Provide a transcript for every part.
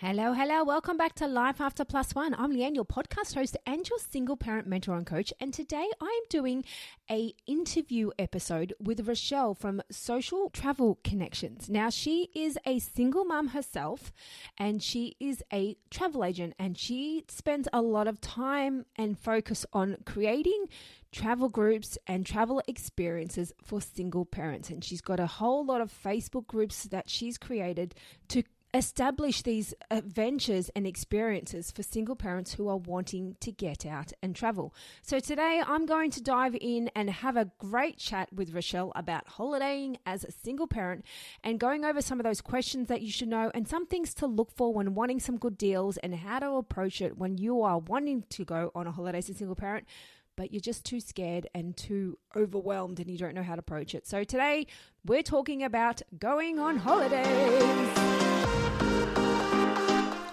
Hello, hello. Welcome back to Life After Plus One. I'm Leanne, your podcast host and your single parent mentor and coach. And today I'm doing a interview episode with Richelle from Social Travel Connections. Now, she is a single mum herself and she is a travel agent, and she spends a lot of time and focus on creating travel groups and travel experiences for single parents. And she's got a whole lot of Facebook groups that she's created to establish these adventures and experiences for single parents who are wanting to get out and travel. So today I'm going to dive in and have a great chat with Richelle about holidaying as a single parent and going over some of those questions that you should know and some things to look for when wanting some good deals and how to approach it when you are wanting to go on a holiday as a single parent, but you're just too scared and too overwhelmed and you don't know how to approach it. So today we're talking about going on holidays.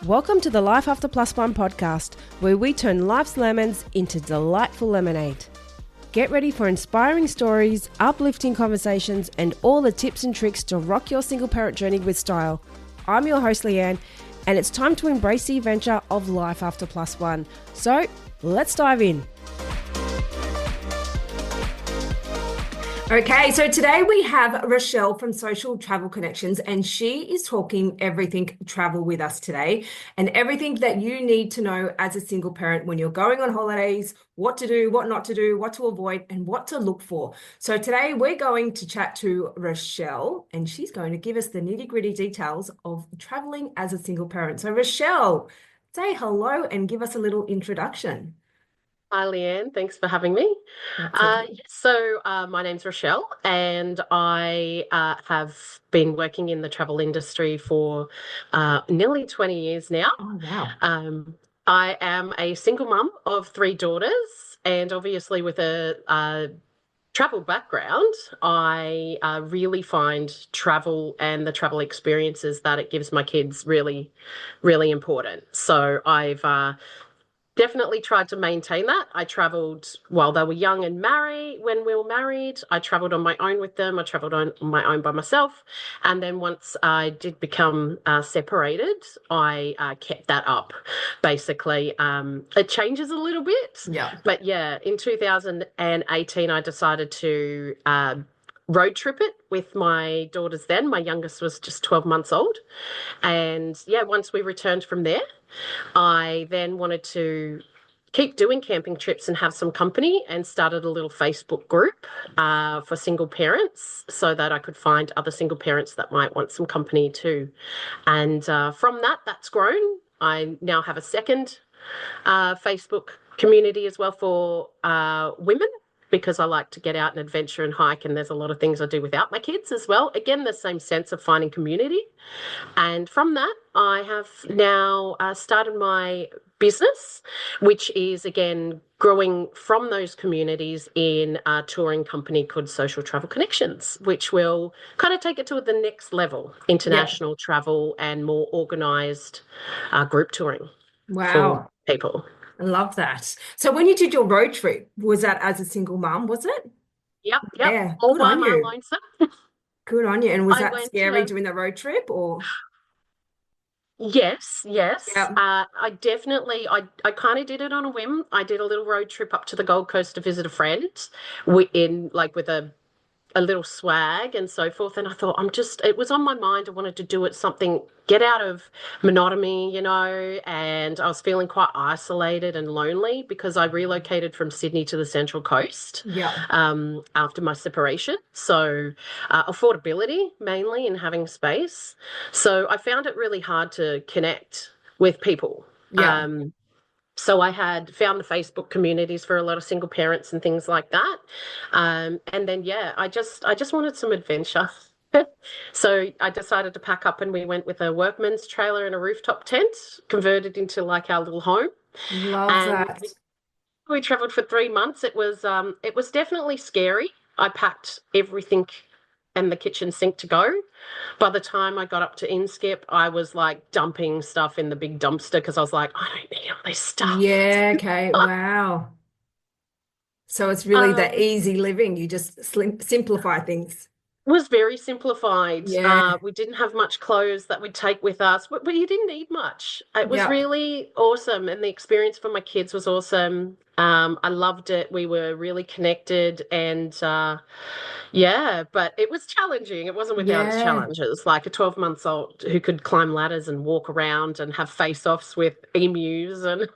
Welcome to the Life After Plus One podcast, where we turn life's lemons into delightful lemonade. Get ready for inspiring stories, uplifting conversations, and all the tips and tricks to rock your single parent journey with style. I'm your host, Leanne, and it's time to embrace the adventure of Life After Plus One. So let's dive in. Okay, so today we have Richelle from Social Travel Connections, and she is talking everything travel with us today and everything that you need to know as a single parent when you're going on holidays, what to do, what not to do, what to avoid, and what to look for. So today we're going to chat to Richelle, and she's going to give us the nitty-gritty details of traveling as a single parent. So Richelle, say hello and give us a little introduction. Hi, Leanne. Thanks for having me. My name's Richelle, and I have been working in the travel industry for nearly 20 years now. Oh, wow. I am a single mum of 3 daughters, and obviously with a travel background, I really find travel and the travel experiences that it gives my kids really, really important. So I've definitely tried to maintain that. I traveled while they were young and when we were married. I traveled on my own with them. I traveled on my own by myself. And then once I did become separated, I kept that up. Basically, it changes a little bit. Yeah. But yeah, in 2018, I decided to road trip it with my daughters then. My youngest was just 12 months old. And yeah, once we returned from there, I then wanted to keep doing camping trips and have some company, and started a little Facebook group for single parents so that I could find other single parents that might want some company too. And from that's grown. I now have a second Facebook community as well for women, because I like to get out and adventure and hike, and there's a lot of things I do without my kids as well. Again, the same sense of finding community. And from that, I have now started my business, which is, again, growing from those communities in a touring company called Social Travel Connections, which will kind of take it to the next level, international travel and more organised group touring for people. I love that. So when you did your road trip, was that as a single mum, was it? Yep. Yeah, All good by on my you. lonesome. Good on you. And was I that went scary doing the road trip or? Yes. Yeah. I kind of did it on a whim. I did a little road trip up to the Gold Coast to visit a friend, with a little swag and so forth. And I thought, it was on my mind. I wanted to do it get out of monotony, and I was feeling quite isolated and lonely because I relocated from Sydney to the Central Coast after my separation. So affordability mainly, and having space. So I found it really hard to connect with people. Yeah. So I had found the Facebook communities for a lot of single parents and things like that. And then, I just wanted some adventure. So I decided to pack up, and we went with a workman's trailer and a rooftop tent, converted into like our little home. Love And that. we traveled for 3 months. It was definitely scary. I packed everything and the kitchen sink to go. By the time I got up to Inskip, I was like dumping stuff in the big dumpster because I was like, I don't need all this stuff. Yeah, okay. Wow. So it's really the Um, easy living. You just simplify things. was very simplified. Yeah. We didn't have much clothes that we'd take with us, but you didn't need much. It was Yep. really awesome, and the experience for my kids was awesome. I loved it. We were really connected, and yeah, but it was challenging. It wasn't without its Yeah. challenges. Like a 12 months old who could climb ladders and walk around and have face-offs with emus, and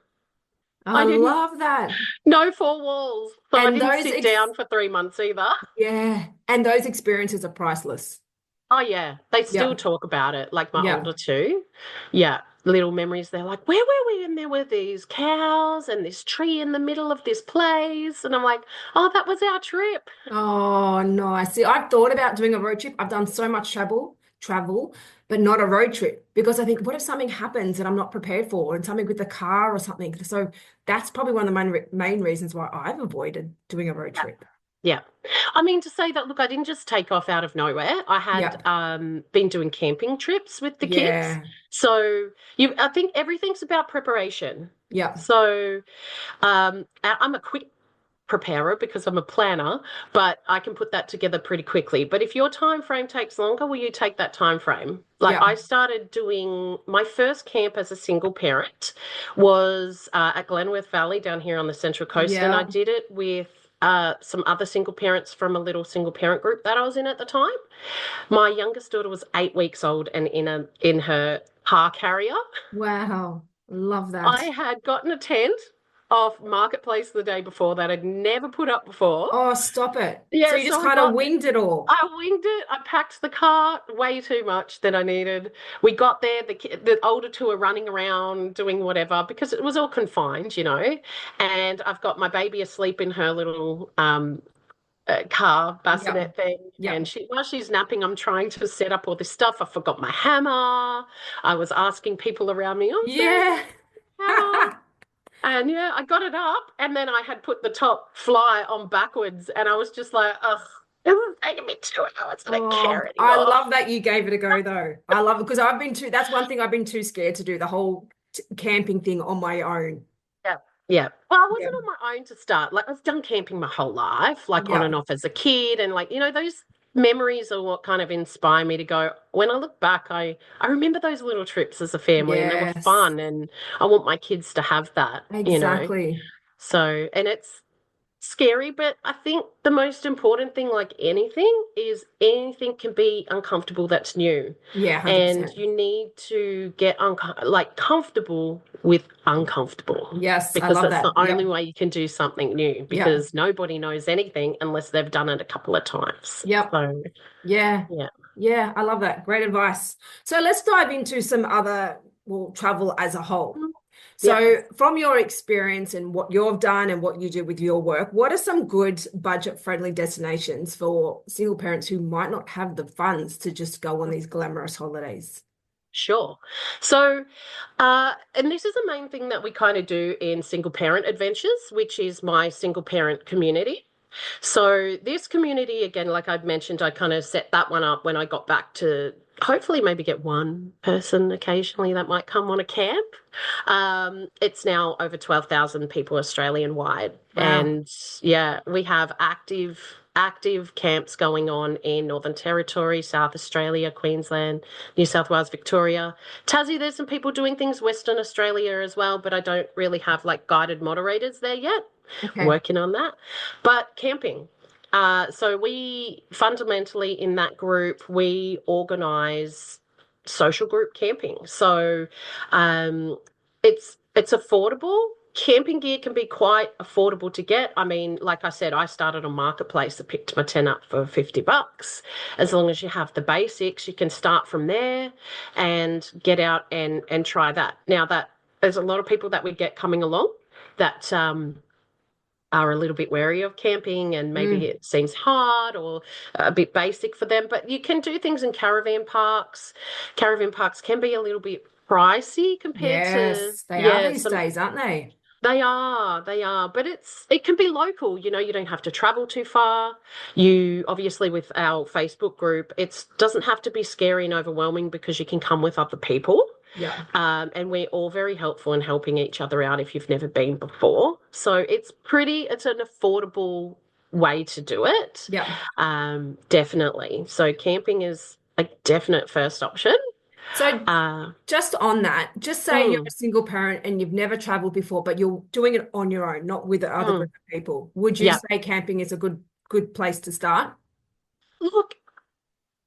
I I didn't, love that. no four walls, so I And didn't those sit ex down for 3 months either. yeah, and those experiences are priceless. Oh yeah, they still Yep. talk about it, like my older Yep. two. Yeah, little memories. They're like, where were we? And there were these cows and this tree in the middle of this place. And I'm like, oh, that was our trip. Oh, nice. See, I've thought about doing a road trip. I've done so much travel, but not a road trip because I think, what if something happens that I'm not prepared for, and something with the car or something? So that's probably one of the main reasons why I've avoided doing a road Yeah. trip. Yeah. I mean, to say that, look, I didn't just take off out of nowhere. I had Yep. been doing camping trips with the kids. Yeah. So I think everything's about preparation. Yep. So I'm a quick preparer because I'm a planner, but I can put that together pretty quickly. But if your time frame takes longer, will you take that time frame? Like I Yep. started doing my first camp as a single parent was at Glenworth Valley down here on the Central Coast, and I Yep. did it with some other single parents from a little single parent group that I was in at the time. My youngest daughter was 8 weeks old and in her car carrier. Wow. Love I that. had gotten a tent off Marketplace the day before that I'd never put up before. Oh, stop it. So Yeah, you just so I kind of got winged it all. I winged it. I packed the car way too much than I needed. We got there, the older two are running around doing whatever because it was all confined, you know. And I've got my baby asleep in her little car Yep. bassinet thing. And Yep. while she's napping, I'm trying to set up all this stuff. I forgot my hammer. I was asking people around me, oh, Sarah, Yeah. hammer. And yeah, I got it up, and then I had put the top fly on backwards, and I was just like, ugh, this is taking me 2 hours. I don't Oh, care I anymore. love that you gave it a go though. I love it because that's one thing I've been too scared to do, the whole camping thing on my own. Yeah. Yeah. Well, I Yeah. wasn't on my own to start. Like, I've done camping my whole life, like on and Yeah. off as a kid. And like, those memories are what kind of inspire me to go. When I look back, I remember those little trips as a family and they were Yes. fun. And I want my kids to have that. Exactly. So, and it's scary, but I think the most important thing, like anything, is anything can be uncomfortable that's new. Yeah, And 100%. you need to get like comfortable with uncomfortable Yes, I because love that's the that. only Yep. way you can do something new Yep. because nobody knows anything unless they've done it a couple of times. Yep. So, Yeah. yeah. Yeah, I love that. Great advice. So let's dive into some other, well, travel as a whole. Mm, yep. So, from your experience and what you've done and what you do with your work, what are some good budget-friendly destinations for single parents who might not have the funds to just go on these glamorous holidays? Sure. So, and this is a main thing that we kind of do in single parent adventures, which is my single parent community. So this community, again, like I've mentioned, I kind of set that one up when I got back to hopefully maybe get one person occasionally that might come on a camp. It's now over 12,000 people Australian wide. Wow. And yeah, we have active camps going on in Northern Territory, South Australia, Queensland, New South Wales, Victoria. Tassie, there's some people doing things Western Australia as well, but I don't really have like guided moderators there yet. Okay. Working on that. But camping. So we fundamentally in that group, we organize social group camping. So um, it's affordable. Camping gear can be quite affordable to get. I mean, like I said, I started on Marketplace. I picked my tent up for $50. As long as you have the basics, you can start from there and get out and try that. Now that there's a lot of people that we get coming along that are a little bit wary of camping and maybe Mm. it seems hard or a bit basic for them. But you can do things in caravan parks. Caravan parks can be a little bit pricey compared to, Yes, they are yeah, these some days, aren't they? they are, but it can be local, you don't have to travel too far. You obviously with our Facebook group, it doesn't have to be scary and overwhelming because you can come with other people. Yeah. And we're all very helpful in helping each other out if you've never been before. So it's an affordable way to do it. Yeah. Definitely. So camping is a definite first option. So Uh, just on that, just say you're a mm, single parent and you've never traveled before, but you're doing it on your own, not with other mm, group of people. Would you yeah. say camping is a good place to start? Look,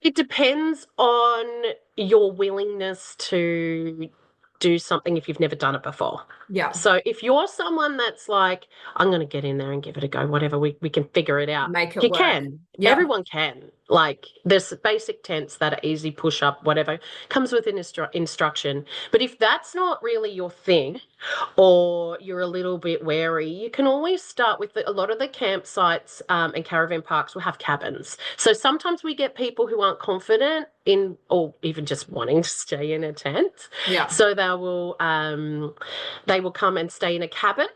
it depends on your willingness to do something if you've never done it before. Yeah. So if you're someone that's like, I'm going to get in there and give it a go, whatever, we can figure it out. Make it You work. can. Yeah. Everyone can. Like there's basic tents that are easy, push up, whatever, comes with an instruction. But if that's not really your thing, or you're a little bit wary, you can always start with a lot of the campsites and caravan parks will have cabins. So sometimes we get people who aren't confident in, or even just wanting to stay in a tent. Yeah. So they will come and stay in a cabin.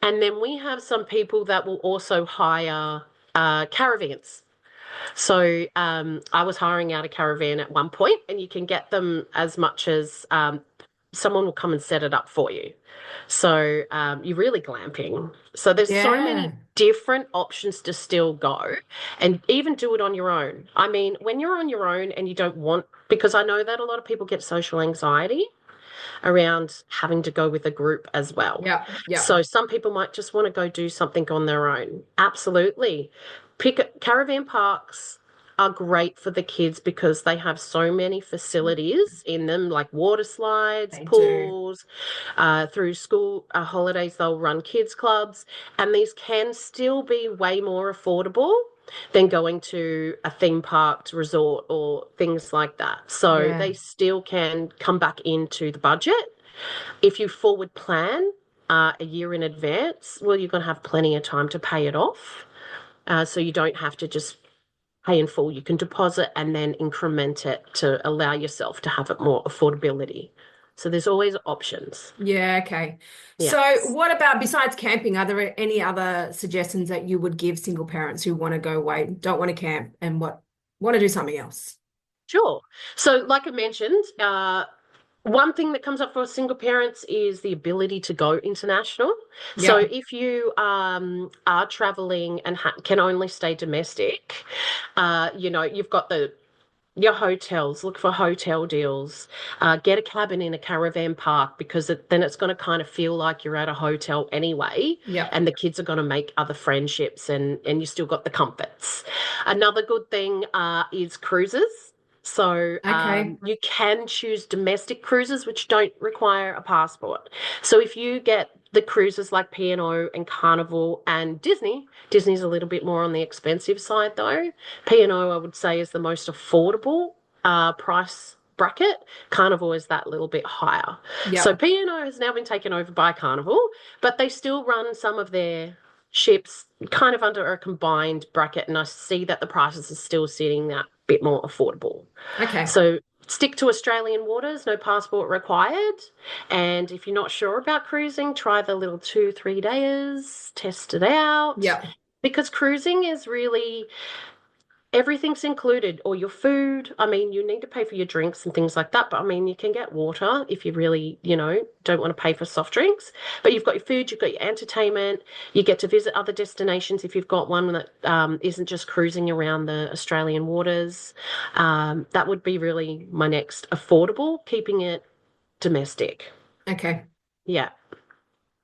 And then we have some people that will also hire caravans. So I was hiring out a caravan at one point, and you can get them as much as someone will come and set it up for you. So you're really glamping. So there's so Yeah. many different options to still go and even do it on your own. I mean, when you're on your own and you don't want, because I know that a lot of people get social anxiety around having to go with a group as well. Yeah. Yeah. So some people might just want to go do something on their own. Absolutely. Caravan parks are great for the kids because they have so many facilities in them, like water slides, They do. pools. Through school holidays, they'll run kids clubs, and these can still be way more affordable than going to a theme park resort or things like that. So Yeah. they still can come back into the budget. If you forward plan a year in advance, well, you're going to have plenty of time to pay it off. So you don't have to just pay in full. You can deposit and then increment it to allow yourself to have it more affordability. So there's always options. Yeah, okay. Yeah. So what about besides camping, are there any other suggestions that you would give single parents who want to go away, don't want to camp and what want to do something else? Sure. So, like I mentioned, one thing that comes up for single parents is the ability to go international. So, Yeah. if you are traveling and can only stay domestic, you've got your hotels, look for hotel deals, get a cabin in a caravan park because then it's going to kind of feel like you're at a hotel anyway, Yeah. and the kids are going to make other friendships and you still got the comforts. Another good thing is cruises. So Okay. you can choose domestic cruises which don't require a passport. So if you get the cruises like P&O and Carnival and Disney, Disney's a little bit more on the expensive side though. P&O, I would say, is the most affordable price bracket. Carnival is that little bit higher. So Yeah. P&O has now been taken over by Carnival, but they still run some of their ships kind of under a combined bracket, and I see that the prices are still sitting that bit more affordable. Okay. So stick to Australian waters, no passport required. And if you're not sure about cruising, try the little 2, 3 days, test it out. Yeah. Because cruising is really everything's included, or your food. I mean, you need to pay for your drinks and things like that, but I mean, you can get water if you really, don't want to pay for soft drinks. But you've got your food, you've got your entertainment, you get to visit other destinations if you've got one that isn't just cruising around the Australian waters. That would be really my next affordable, keeping it domestic. Okay. Yeah.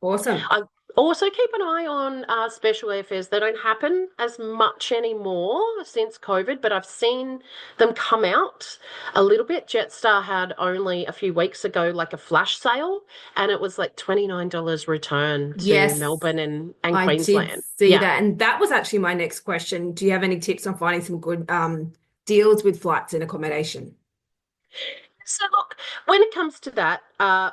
Awesome. I also keep an eye on special airfares. They don't happen as much anymore since COVID, but I've seen them come out a little bit. Jetstar had only a few weeks ago like a flash sale, and it was like $29 return to Yes, Melbourne and I did Queensland. see Yeah. that. And that was actually my next question. Do you have any tips on finding some good deals with flights and accommodation? So look, when it comes to that,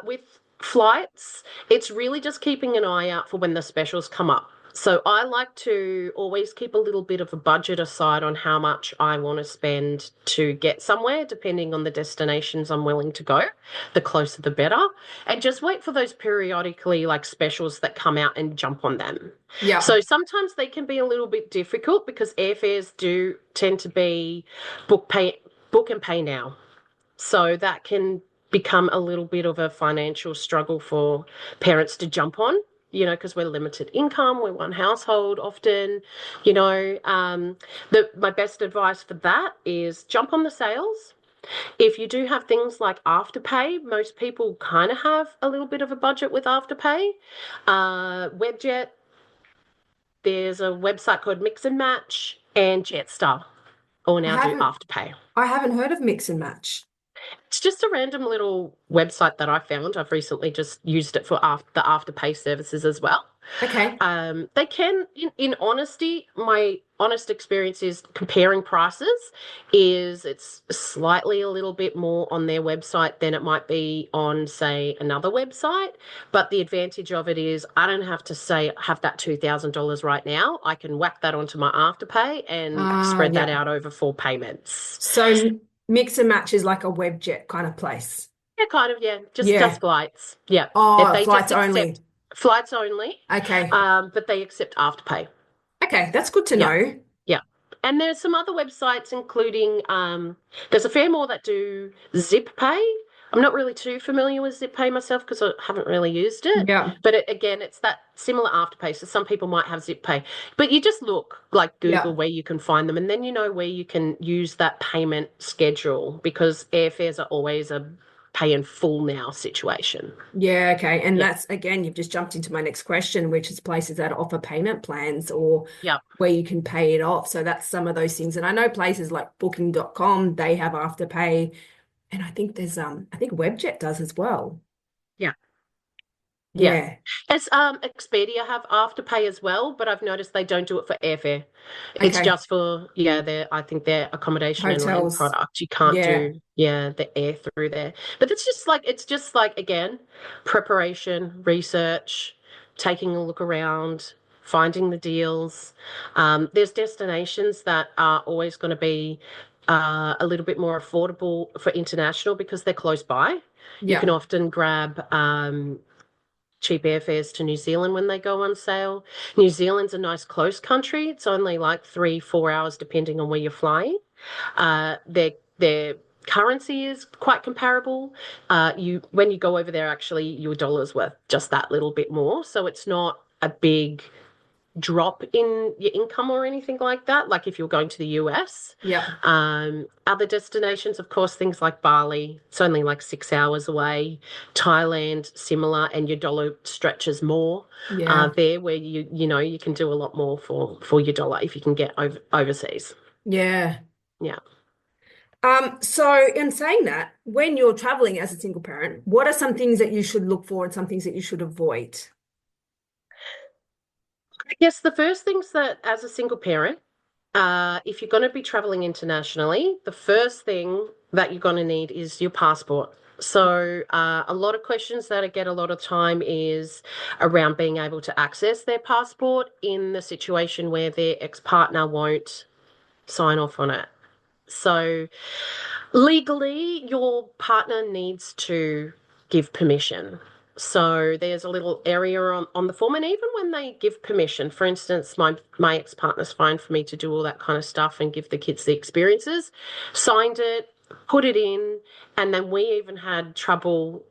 with flights, it's really just keeping an eye out for when the specials come up. So I like to always keep a little bit of a budget aside on how much I want to spend to get somewhere, depending on the destinations I'm willing to go. The closer, the better. And just wait for those periodically like specials that come out and jump on them. Yeah. So sometimes they can be a little bit difficult because airfares do tend to be book and pay now. So that can become a little bit of a financial struggle for parents to jump on. because we're limited income, we're one household often, my best advice for that is jump on the sales. If you do have things like Afterpay, most people kind of have a little bit of a budget with Afterpay. Webjet, there's a website called Mix and Match, and Jetstar all I now do haven't Afterpay. I haven't heard of Mix and Match. It's just a random little website that I found. I've recently just used it for the Afterpay services as well. Okay. They can, in honesty, my honest experience is comparing prices is it's slightly a little bit more on their website than it might be on, say, another website. But the advantage of it is I don't have to say have that $2,000 right now. I can whack that onto my Afterpay and spread that Yeah. out over 4 payments. So Mix and Match is like a Webjet kind of place. Yeah, kind of, yeah. Just Yeah. flights. Yeah. Oh, They flights just only. accept flights only. Okay. But they accept Afterpay. Okay, that's good to Yeah. know. Yeah. And there's some other websites, including there's a fair more that do Zip Pay. I'm not really too familiar with Zip Pay myself because I haven't really used it. Yeah. But again, it's that similar Afterpay. So some people might have Zip Pay. But you just look like Google Yeah. where you can find them, and then you know where you can use that payment schedule because airfares are always a pay in full now situation. Yeah, okay. And Yeah. that's again, you've just jumped into my next question, which is places that offer payment plans or Yeah. where you can pay it off. So that's some of those things. And I know places like booking.com, they have Afterpay. And I think there's I think Webjet does as well. Yeah. Yeah. Yeah. As Expedia have Afterpay as well, but I've noticed they don't do it for airfare. It's Okay. just for I think their accommodation and land Hotels. product. You can't Yeah. do the air through there. But it's just like again, preparation, research, taking a look around, finding the deals. There's destinations that are always going to be a little bit more affordable for international because they're close by. You can Yeah. often grab cheap airfares to New Zealand when they go on sale. New Zealand's a nice close country. It's only like 3-4 hours depending on where you're flying. Their currency is quite comparable. When you go over there, actually, your dollar's worth just that little bit more. So it's not a big drop in your income or anything like that, like if you're going to the US. Yeah. Other destinations, of course, things like Bali, it's only like 6 hours away. Thailand, similar, and your dollar stretches more. Yeah. There where you can do a lot more for your dollar if you can get overseas. Yeah. Yeah. So in saying that, when you're traveling as a single parent, what are some things that you should look for and some things that you should avoid? Yes, the first things that as a single parent, if you're going to be traveling internationally, the first thing that you're going to need is your passport. So a lot of questions that I get a lot of time is around being able to access their passport in the situation where their ex-partner won't sign off on it. So legally, your partner needs to give permission. So there's a little area on the form, and even when they give permission, for instance, my ex-partner's fine for me to do all that kind of stuff and give the kids the experiences, signed it, put it in, and then we even had trouble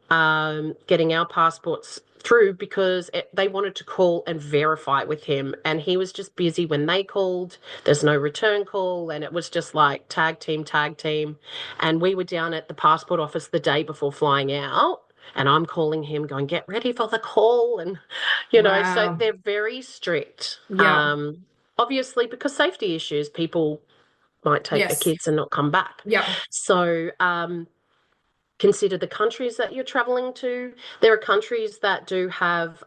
getting our passports through because they wanted to call and verify with him, and he was just busy when they called. There's no return call, and it was just like tag team, and we were down at the passport office the day before flying out. And I'm calling him, going, get ready for the call. And, so Wow. they're very strict. Yeah. Obviously, because safety issues, people might take their Yes. kids and not come back. Yeah. So consider the countries that you're traveling to. There are countries that do have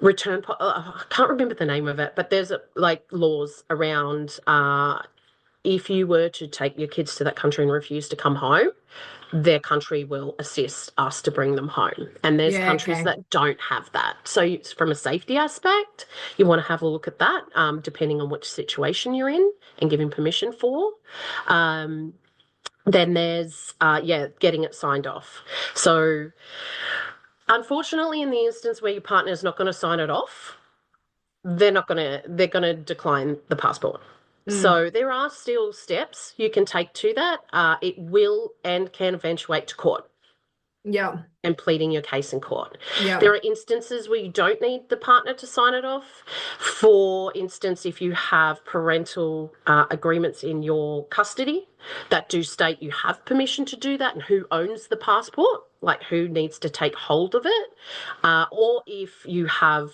return. I can't remember the name of it, but there's like laws around if you were to take your kids to that country and refuse to come home, their country will assist us to bring them home. And there's Yeah, countries okay. that don't have that. So from a safety aspect, you want to have a look at that, depending on which situation you're in and giving permission for. Then there's, getting it signed off. So unfortunately, in the instance where your partner is not going to sign it off, they're going to decline the passport. So there are still steps you can take to that. It will and can eventuate to court. Yeah. and pleading your case in court. Yeah. There are instances where you don't need the partner to sign it off. For instance, if you have parental agreements in your custody that do state you have permission to do that and who owns the passport, like who needs to take hold of it, or if you have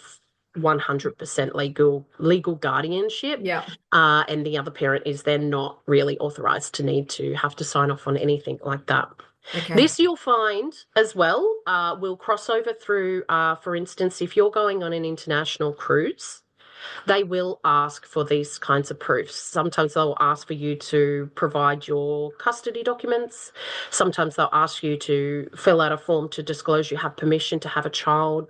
100% legal guardianship, Yeah. and the other parent is then not really authorized to need to have to sign off on anything like that. Okay. This you'll find as well will cross over through, for instance, if you're going on an international cruise, they will ask for these kinds of proofs. Sometimes they'll ask for you to provide your custody documents. Sometimes they'll ask you to fill out a form to disclose you have permission to have a child,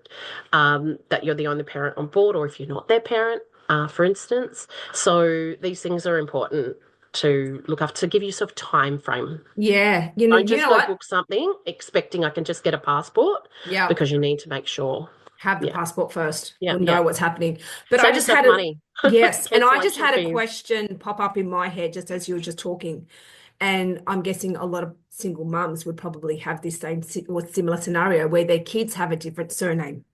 that you're the only parent on board, or if you're not their parent, for instance. So these things are important to look after, to give yourself time frame. Yeah. Don't You just know go what? book something expecting I can just get a passport, Yeah. because you need to make sure. Have the Yeah. passport first. Yeah, We'll yeah. know what's happening. But I Save just yourself had money. yes, and I just Cancellation had a fees. question pop up in my head just as you were just talking. And I'm guessing a lot of single mums would probably have this same or similar scenario where their kids have a different surname.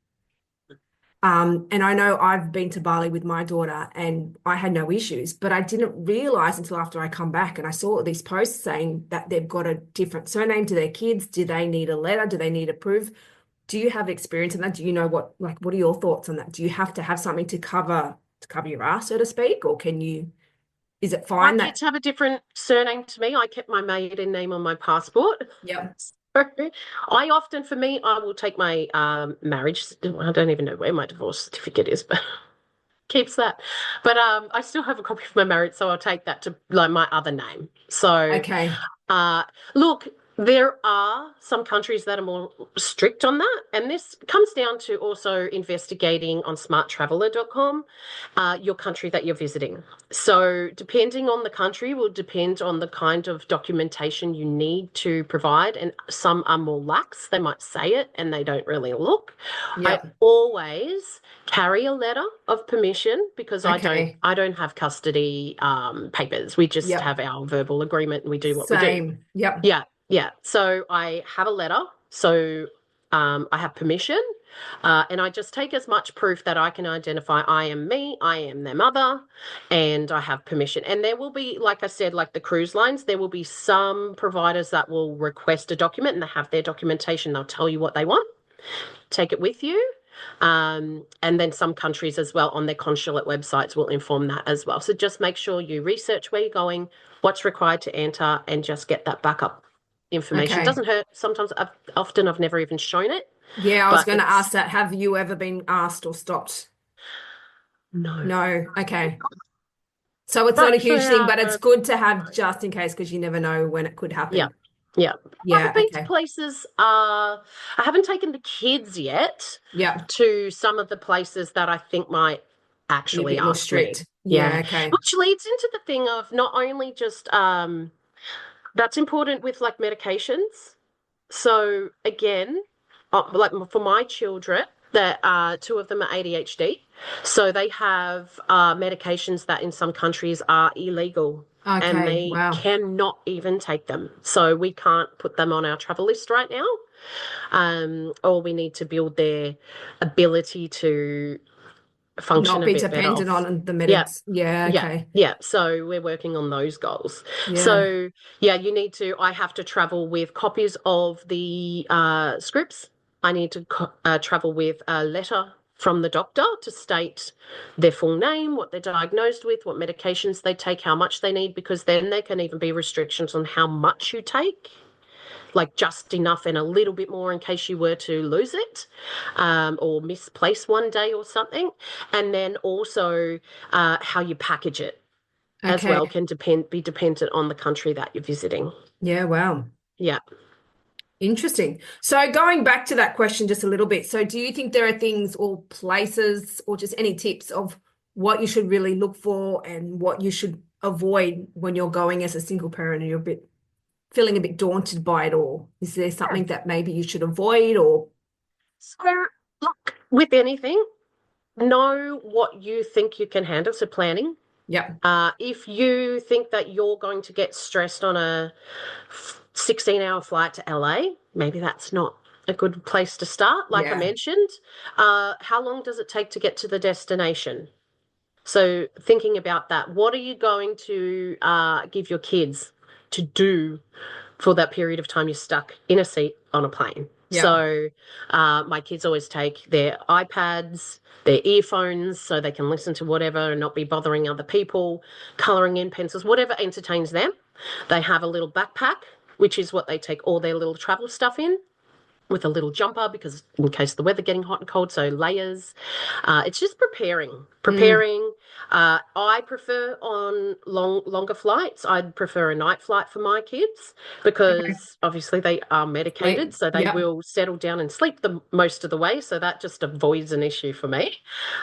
And I know I've been to Bali with my daughter and I had no issues, but I didn't realize until after I come back and I saw these posts saying that they've got a different surname to their kids. Do they need a letter? Do they need a proof? Do you have experience in that? Do you know what are your thoughts on that? Do you have to have something to cover your ass, so to speak, or is it My fine that? kids have a different surname to me. I kept my maiden name on my passport. Yeah. I often, for me, I will take my marriage. I don't even know where my divorce certificate is, but keeps that. But I still have a copy of my marriage, so I'll take that to like my other name. So Okay. look, there are some countries that are more strict on that, and this comes down to also investigating on smarttraveler.com your country that you're visiting. So depending on the country will depend on the kind of documentation you need to provide, and some are more lax. They might say it and they don't really look. I Yeah. always carry a letter of permission because Okay. I don't have custody papers. We just Yep. have our verbal agreement and we do what we do. Same. Yep. Yeah, yeah. So I have a letter. So I have permission, and I just take as much proof that I can identify I am me, I am their mother, and I have permission. And there will be, like I said, like the cruise lines, there will be some providers that will request a document and they have their documentation. They'll tell you what they want. Take it with you. And then some countries as well on their consulate websites will inform that as well. So just make sure you research where you're going, what's required to enter, and just get that backup information. Okay. It doesn't hurt. Sometimes I've never even shown it. Yeah, I was But going to ask that. Have you ever been asked or stopped? No. No. Okay. So it's But not a huge for, thing, but it's good to have just in case because you never know when it could happen. yeah, yeah. Yeah. I've been to Okay. places. I haven't taken the kids yet Yeah. to some of the places that I think might Be a actually bit more ask me. strict. Yeah, Yeah. Okay. which leads into the thing of not only just that's important with like medications. So again, like for my children, that two of them are ADHD, so they have medications that in some countries are illegal, and Okay. they Wow. cannot even take them. So we can't put them on our travel list right now, or we need to build their ability to function Not a be bit better dependent off. on the Yeah. meds. Yeah. Yeah, Okay. yeah. So we're working on those goals. Yeah. So yeah, I have to travel with copies of the scripts. I need to travel with a letter from the doctor to state their full name, what they're diagnosed with, what medications they take, how much they need, because then there can even be restrictions on how much you take, like just enough and a little bit more in case you were to lose it, or misplace one day or something. And then also how you package it as Okay. well can be dependent on the country that you're visiting. Yeah. Wow. Yeah. Interesting. So going back to that question just a little bit. So do you think there are things or places or just any tips of what you should really look for and what you should avoid when you're going as a single parent and you're feeling a bit daunted by it all? Is there something that maybe you should avoid or? So look, with anything, know what you think you can handle. So planning. Yeah. If you think that you're going to get stressed on a 16-hour flight to LA. Maybe that's not a good place to start. Like I Yeah. mentioned, how long does it take to get to the destination? So thinking about that, what are you going to give your kids to do for that period of time you're stuck in a seat on a plane? Yeah. So my kids always take their iPads, their earphones, so they can listen to whatever and not be bothering other people, colouring in pencils, whatever entertains them. They have a little backpack, which is what they take all their little travel stuff in, with a little jumper because in case the weather getting hot and cold, so layers. It's just preparing. I prefer on longer flights. I'd prefer a night flight for my kids Okay. because obviously they are medicated, Sleep. so they Yep. will settle down and sleep the most of the way. So that just avoids an issue for me.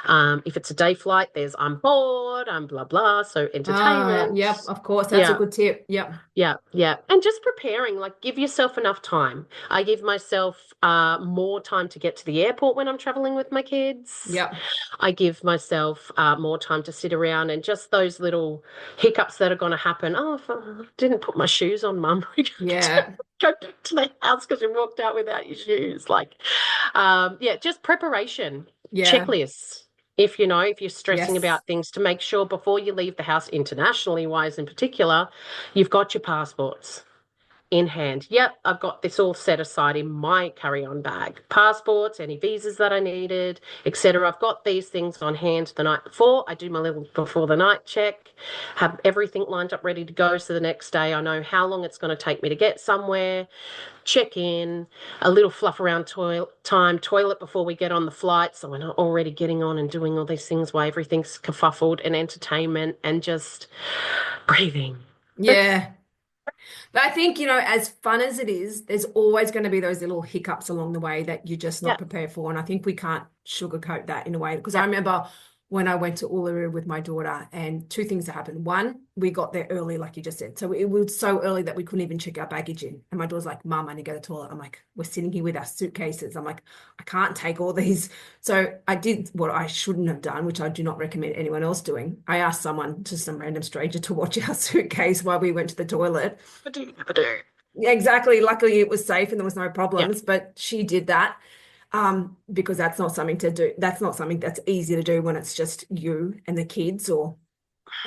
If it's a day flight, there's I'm bored, I'm blah blah. So entertainment. Yep, of course. That's a Yeah. good tip. Yep. Yeah, yeah. And just preparing, like give yourself enough time. I give myself more time to get to the airport when I'm traveling with my kids. Yep. I give myself more time to sit around and just those little hiccups that are going to happen. Oh, if I didn't put my shoes on, Mum. Yeah. Go back to the house because you walked out without your shoes. Like, yeah, just preparation, Yeah. checklists. If you're stressing Yes. about things to make sure before you leave the house, internationally wise in particular, you've got your passports in hand. Yep, I've got this all set aside in my carry-on bag. Passports, any visas that I needed, etc. I've got these things on hand the night before. I do my little before the night check, have everything lined up ready to go. So the next day I know how long it's going to take me to get somewhere, check in, a little fluff around toilet before we get on the flight. So we're not already getting on and doing all these things while everything's kerfuffled, and entertainment and just breathing. Yeah. But I think, as fun as it is, there's always going to be those little hiccups along the way that you're just Yeah, not prepared for. And I think we can't sugarcoat that in a way. Because I yeah. remember when I went to Uluru with my daughter, and two things that happened. One, we got there early, like you just said. So it was so early that we couldn't even check our baggage in. And my daughter's like, Mum, I need to go to the toilet. I'm like, we're sitting here with our suitcases. I'm like, I can't take all these. So I did what I shouldn't have done, which I do not recommend anyone else doing. I asked someone, just some random stranger, to watch our suitcase while we went to the toilet. Ba-do. Yeah, exactly. Luckily, it was safe and there was no Yeah. problems, but she did that because that's not something to do. That's not something that's easy to do when it's just you and the kids.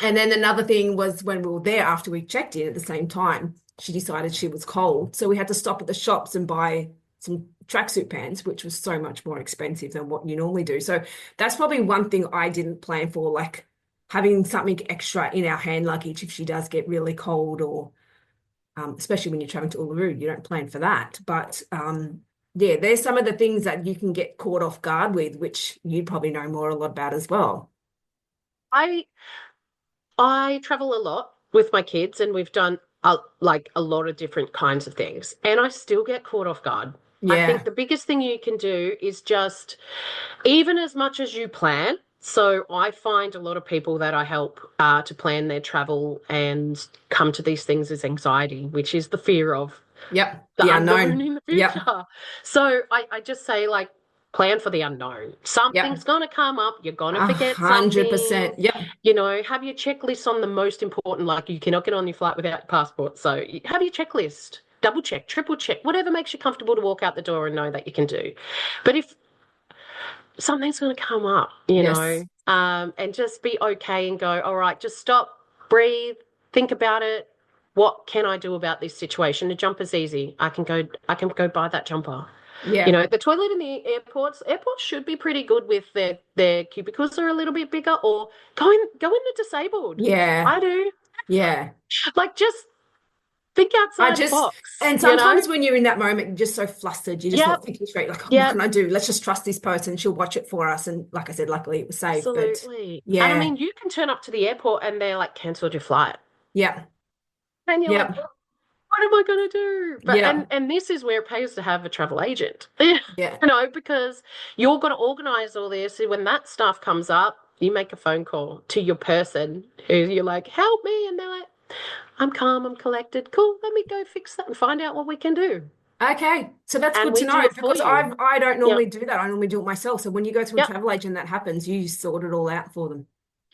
And then another thing was when we were there after we checked in at the same time, she decided she was cold. So we had to stop at the shops and buy some tracksuit pants, which was so much more expensive than what you normally do. So that's probably one thing I didn't plan for, like having something extra in our hand luggage if she does get really cold or especially when you're traveling to Uluru, you don't plan for that. But yeah, there's some of the things that you can get caught off guard with, which you probably know more a lot about as well. I I travel a lot with my kids, and we've done like a lot of different kinds of things, and I still get caught off guard. I think Yeah. the biggest thing you can do is just, even as much as you plan. So I find a lot of people that I help to plan their travel and come to these things as anxiety, which is the fear of Yep. the The unknown unknown. in the Yep. future. So I just say, like, plan for the unknown. Something's Yep. going to come up. You're going to forget something. 100%. Yep. Have your checklist on the most important, like you cannot get on your flight without your passport. So have your checklist, double check, triple check, whatever makes you comfortable to walk out the door and know that you can do. But if something's going to come up, Yes. and just be okay and go, all right, just stop, breathe, think about it. What can I do about this situation? A jumper's easy. I can go buy that jumper. Yeah. The toilet in the airports should be pretty good with their cubicles are a little bit bigger, or go in the disabled. Yeah. I do. Yeah. Like, just think I outside the just, box, and you know? sometimes when you're in that moment, you're just so flustered, you're just Yep, not thinking straight, like, oh, what yep, can I do? Let's just trust this person. She'll watch it for us. And like I said, luckily it was safe. But absolutely. And I yeah, mean, you can turn up to the airport and they're like, cancelled your flight. yeah, And you're like, yeah, what am I going to do? But yeah, and this is where it pays to have a travel agent, yeah. because you're going to organize all this. And when that stuff comes up, you make a phone call to your person who you're like, help me. And they're like, I'm calm, I'm collected. Cool, let me go fix that and find out what we can do. Okay, so that's And good to we do know it for because you. I don't Yep, normally do that. I normally do it myself. So when you go to a yep. travel agent, that happens. You sort it all out for them.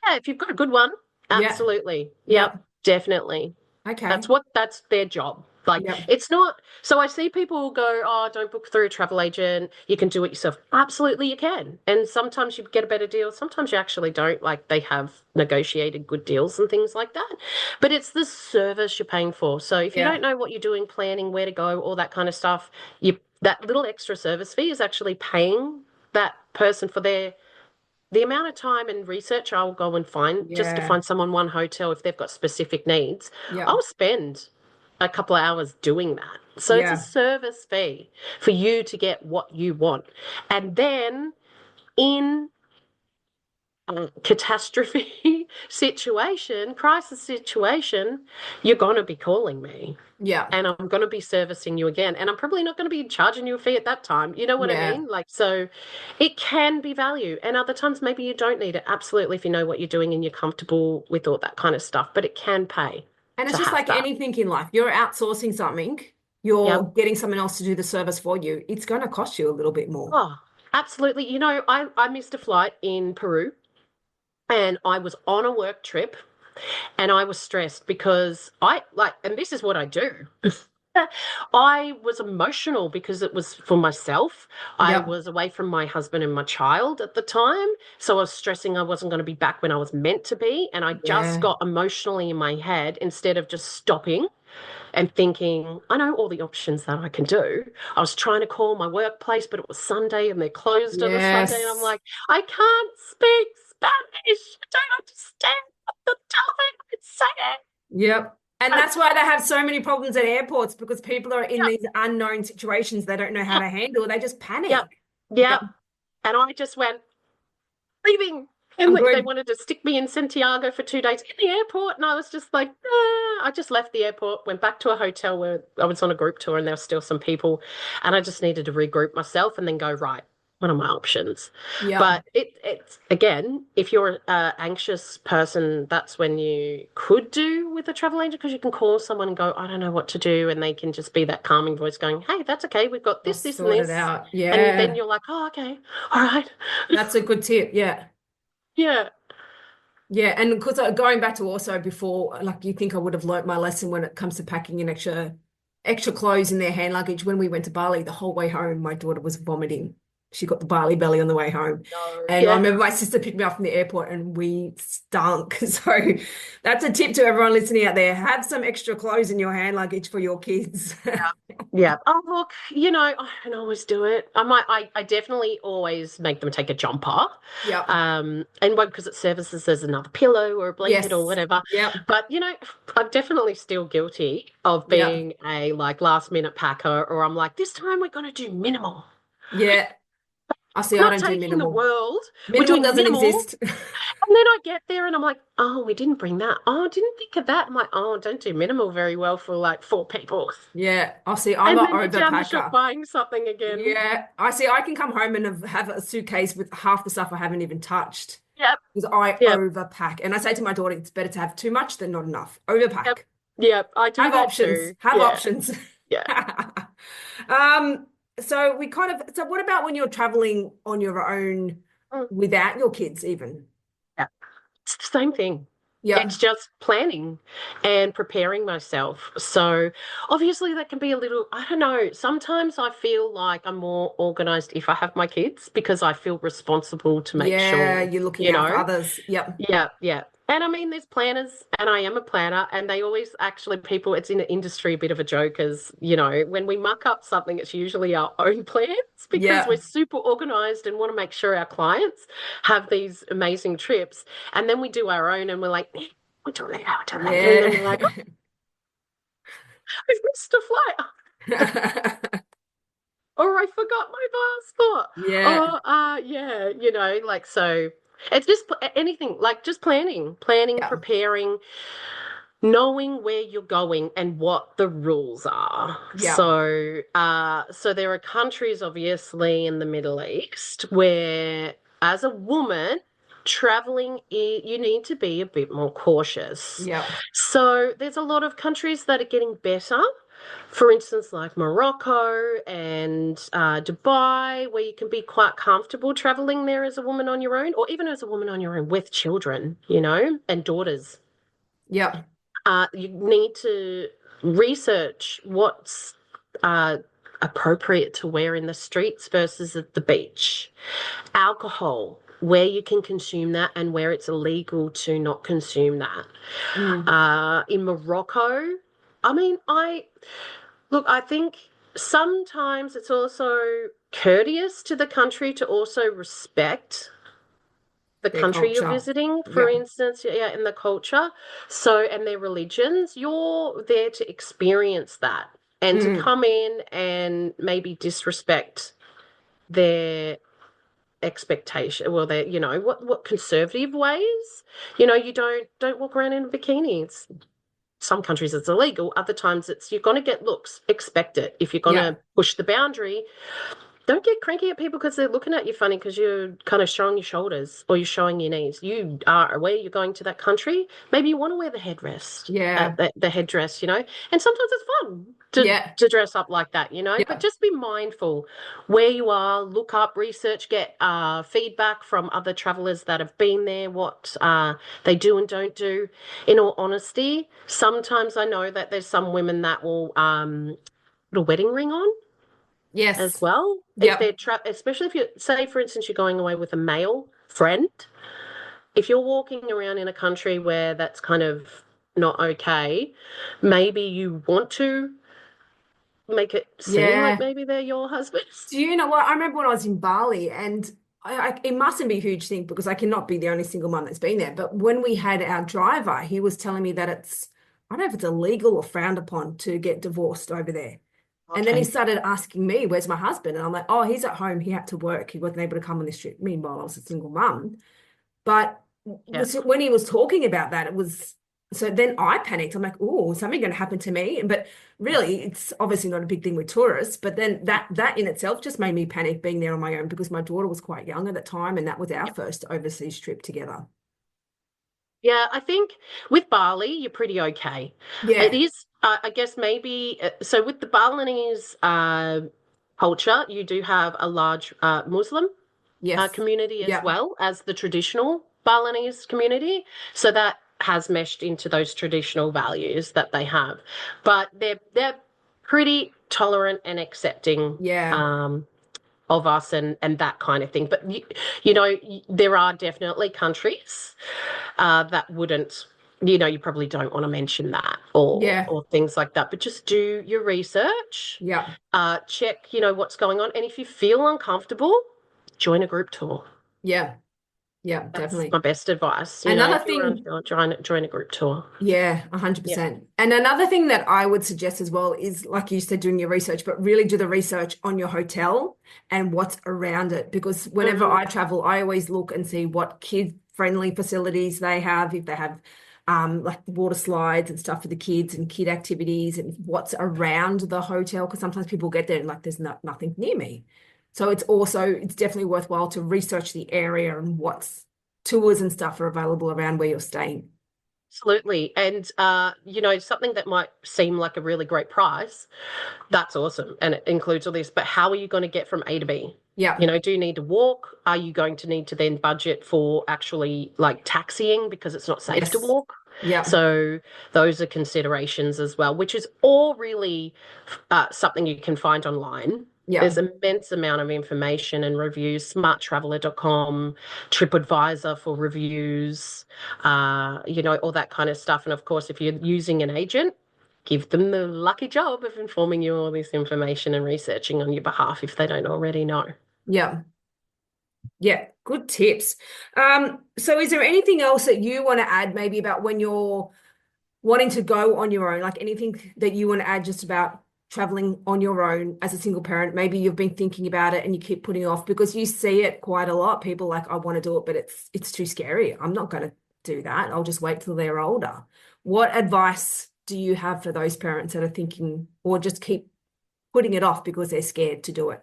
Yeah, if you've got a good one, Yeah, absolutely. yeah. Yep, definitely. Okay. That's their job. Like, Yep. it's not. So I see people go, oh, don't book through a travel agent. You can do it yourself. Absolutely, you can. And sometimes you get a better deal. Sometimes you actually don't. Like, they have negotiated good deals and things like that. But it's the service you're paying for. So if you Yeah. don't know what you're doing, planning, where to go, all that kind of stuff, that little extra service fee is actually paying that person for the amount of time and research I'll go and find just to Yeah. find someone one hotel if they've got specific needs. Yeah. I'll spend a couple of hours doing that. So it's a Yeah. service fee for you to get what you want. And then in a catastrophe situation, crisis situation, you're going to be calling me Yeah. and I'm going to be servicing you again. And I'm probably not going to be charging you a fee at that time. You know what I Yeah. mean? Like, so it can be value. And other times, maybe you don't need it. Absolutely, if you know what you're doing and you're comfortable with all that kind of stuff. But it can pay And it's to just have like that. anything in life. You're outsourcing something, you're Yep. getting someone else to do the service for you. It's going to cost you a little bit more. Oh, absolutely. You know, I missed a flight in Peru and I was on a work trip and I was stressed because and this is what I do. I was emotional because it was for myself. I Yep. was away from my husband and my child at the time. So I was stressing I wasn't going to be back when I was meant to be. And I just Yeah. got emotionally in my head instead of just stopping and thinking, I know all the options that I can do. I was trying to call my workplace, but it was Sunday and they're closed on a Sunday. And I'm Yes. like, I can't speak Spanish. I don't understand what the telephone is saying. Yep. And And that's why they have so many problems at airports because people are in yeah, these unknown situations they don't know how yeah, to handle. They just yeah, panic. yeah. Yep. And I just went, leaving. I'm And they good. wanted to stick me in Santiago for 2 days in the airport. And I was just like, I just left the airport, went back to a hotel where I was on a group tour and there were still some people. And I just needed to regroup myself and then go, right, what are my options? Yep. But it's again, if you're an anxious person, that's when you could do with a travel agent because you can call someone and go, I don't know what to do. And they can just be that calming voice going, hey, that's okay. We've got I'll this, and sort it this. out. And then Yeah. you're like, oh, okay. All right. That's a good tip. Yeah. Yeah. Yeah, and because going back to also before, like you think I would have learnt my lesson when it comes to packing in extra clothes in their hand luggage. When we went to Bali, the whole way home, my daughter was vomiting. She got the Bali belly on the way home. No. And I Yeah. remember my sister picked me up from the airport and we stunk. So that's a tip to everyone listening out there. Have some extra clothes in your hand luggage for your kids. Yeah. Oh, look, you know, I don't always do it. I definitely always make them take a jumper. Yep. And one because it services as another pillow or a blanket or Yes. whatever. Yep. But, you know, I'm definitely still guilty of Yep. being a like last minute packer, or I'm like, this time we're going to do minimal. Yeah. I see. We're I not don't do taking the minimal. world. We're Minimal doing doesn't minimal. exist. And then I get there and I'm like, oh, we didn't bring that. Oh, I didn't think of that. I'm like, oh, don't do minimal very well for like 4 people. Yeah. I see. I'm And an then you're down the shop overpacker. buying something again. Yeah, I see. I can come home and have a suitcase with half the stuff I haven't even touched Yep. because I Yep. overpack. And I say to my daughter, it's better to have too much than not enough. Yep. Overpack. Yep. I do Have that options. too. Have Yeah. options. Yeah. So we kind of, so what about when you're traveling on your own Mm. without your kids even? Yeah. It's the same thing. Yeah. It's just planning and preparing myself. So obviously that can be a little, I don't know, sometimes I feel like I'm more organized if I have my kids because I feel responsible to make Yeah, sure, you're looking you out for know. others. Yep. Yeah, yeah. And I mean, there's planners, and I am a planner, and they always actually, people, it's in the industry a bit of a joke as, you know, when we muck up something, it's usually our own plans because we're Yeah. super organized and want to make sure our clients have these amazing trips. And then we do our own, and we're like, "Eh, we're doing that, we're doing that." And then we're like, oh, Yeah. I've missed a flight. Or I forgot my passport. Yeah. Or yeah, you know, like so it's just anything like just planning, Yeah. preparing, knowing where you're going and what the rules are. Yeah. So there are countries obviously in the Middle East where as a woman traveling you need to be a bit more cautious. Yeah. So there's a lot of countries that are getting better. For instance, like Morocco and Dubai, where you can be quite comfortable traveling there as a woman on your own, or even as a woman on your own with children, you know, and daughters. Yeah. You need to research what's appropriate to wear in the streets versus at the beach. Alcohol, where you can consume that and where it's illegal to not consume that. In Morocco, I mean, I think sometimes it's also courteous to the country to also respect the Their country you're culture. visiting, for Yeah. instance, yeah, and the culture, so, and their religions. You're there to experience that, and to Mm. come in and maybe disrespect their expectation, well, their, what conservative ways. You don't walk around in bikinis. Some countries it's illegal, other times it's you're going to get looks. Expect it. If you're going Yeah. to push the boundary, don't get cranky at people because they're looking at you funny because you're kind of showing your shoulders or you're showing your knees. You are aware you're going to that country. Maybe you want to wear the headrest, Yeah. the headdress, and sometimes it's fun Yeah. to dress up like that, but Yeah. just be mindful where you are, look up, research, get feedback from other travelers that have been there, what they do and don't do. In all honesty, sometimes I know that there's some women that will put a wedding ring on as Yes. well. If Yep. they're especially if you say, for instance, you're going away with a male friend, if you're walking around in a country where that's kind of not okay, maybe you want to make it seem like Yeah. maybe they're your husband. Do you know what? I remember when I was in Bali, and it mustn't be a huge thing because I cannot be the only single mum that's been there. But when we had our driver, he was telling me that I don't know if it's illegal or frowned upon to get divorced over there. And then he Okay. started asking me, where's my husband? And I'm like, oh, he's at home. He had to work. He wasn't able to come on this trip. Meanwhile, I was a single mum. But Yeah. when he was talking about that, it was so then I panicked. I'm like, oh, is something going to happen to me? But really, it's obviously not a big thing with tourists. But then that in itself just made me panic being there on my own because my daughter was quite young at that time, and that was our Yeah. first overseas trip together. Yeah, I think with Bali, you're pretty okay. It Yeah. is, I guess, maybe, so with the Balinese culture, you do have a large Muslim Yes. community as Yeah. well as the traditional Balinese community. So that has meshed into those traditional values that they have. But they're pretty tolerant and accepting Yeah. of us and that kind of thing. But there are definitely countries that wouldn't. You probably don't want to mention that or Yeah. or things like that. But just do your research, Yeah. check, what's going on, and if you feel uncomfortable, join a group tour. Yeah. Yeah. That's my Definitely. best advice. Another If you're thing. unsure, join a group tour. Yeah, Yeah. 100%. And another thing that I would suggest as well is, like you said, doing your research, but really do the research on your hotel and what's around it. Because whenever Hmm. I travel, I always look and see what kid-friendly facilities they have, if they have like water slides and stuff for the kids and kid activities and what's around the hotel. Because sometimes people get there and like there's nothing near me. So it's definitely worthwhile to research the area and what's tours and stuff are available around where you're staying. Absolutely. And something that might seem like a really great price, that's awesome. And it includes all this, but how are you going to get from A to B? Yeah. Do you need to walk? Are you going to need to then budget for actually like taxiing because it's not safe to Yes. walk? Yeah. So those are considerations as well, which is all really something you can find online. Yeah. There's immense amount of information and reviews, smarttraveler.com, TripAdvisor for reviews, all that kind of stuff. And of course, if you're using an agent, give them the lucky job of informing you all this information and researching on your behalf if they don't already know. Yeah. Yeah. Good tips. So is there anything else that you want to add maybe about when you're wanting to go on your own? Like anything that you want to add just about traveling on your own as a single parent? Maybe you've been thinking about it and you keep putting it off because you see it quite a lot. People like, I want to do it, but it's too scary. I'm not going to do that. I'll just wait till they're older. What advice do you have for those parents that are thinking or just keep putting it off because they're scared to do it?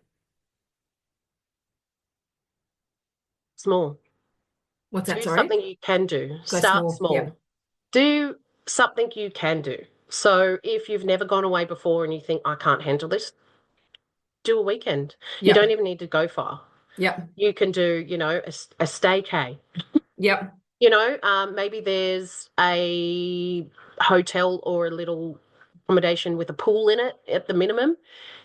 Small. What's that? Do Sorry? something you can do. Go Start small. Yeah. small. Do something you can do. So if you've never gone away before and you think, I can't handle this, do a weekend. You don't Yep. even need to go far. Yep. You can do, a staycay. Yep. Maybe there's a hotel or a little accommodation with a pool in it at the minimum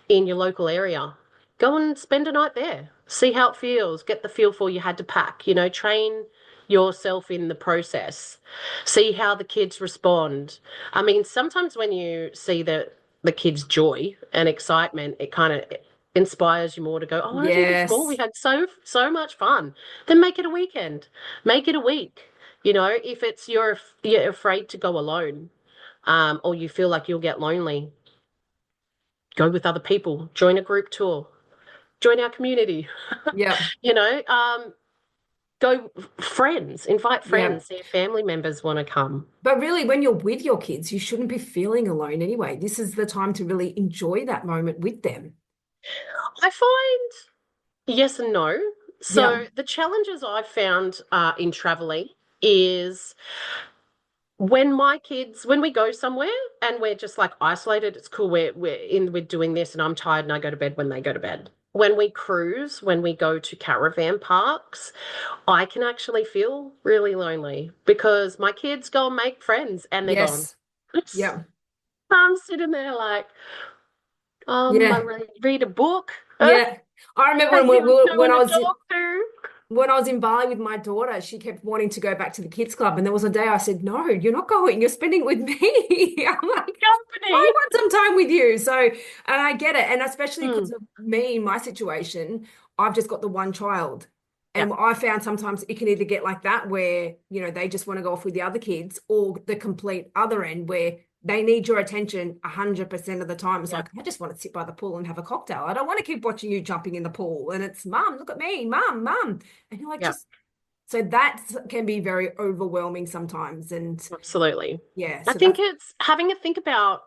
in your local area. Go and spend a night there. See how it feels. Get the feel for you had to pack. Train yourself in the process. See how the kids respond. I mean, sometimes when you see the kids' joy and excitement, it kind of inspires you more to go, I want to do this more. We Yes. had so much fun. Then make it a weekend. Make it a week. If it's you're afraid to go alone, or you feel like you'll get lonely, go with other people, join a group tour, join our community, Yeah. you know, go invite Yeah. friends, see if family members want to come. But really, when you're with your kids, you shouldn't be feeling alone anyway. This is the time to really enjoy that moment with them. I find yes and no. Yeah. So the challenges I've found in traveling is when we go somewhere and we're just like isolated, it's cool. We're doing this and I'm tired and I go to bed when they go to bed. When we cruise, when we go to caravan parks, I can actually feel really lonely because my kids go and make friends and they're gone. Yes. Yeah. I'm sitting there like, I Yeah. read a book. Yeah. I remember Take him to when an I was doctor. when I was in Bali with my daughter, she kept wanting to go back to the kids club. And there was a day I said, no, you're not going. You're spending it with me. I'm like, Company. I want some time with you. So, and I get it. And especially Mm, because of me, in my situation, I've just got the one child. yeah, And I found sometimes it can either get like that where, they just want to go off with the other kids, or the complete other end where they need your attention 100% of the time. It's yeah, like, I just want to sit by the pool and have a cocktail. I don't want to keep watching you jumping in the pool. And it's, Mum, look at me, Mum. And you're like, yeah, so that can be very overwhelming sometimes. And absolutely. yeah, I so think that's, it's having a think about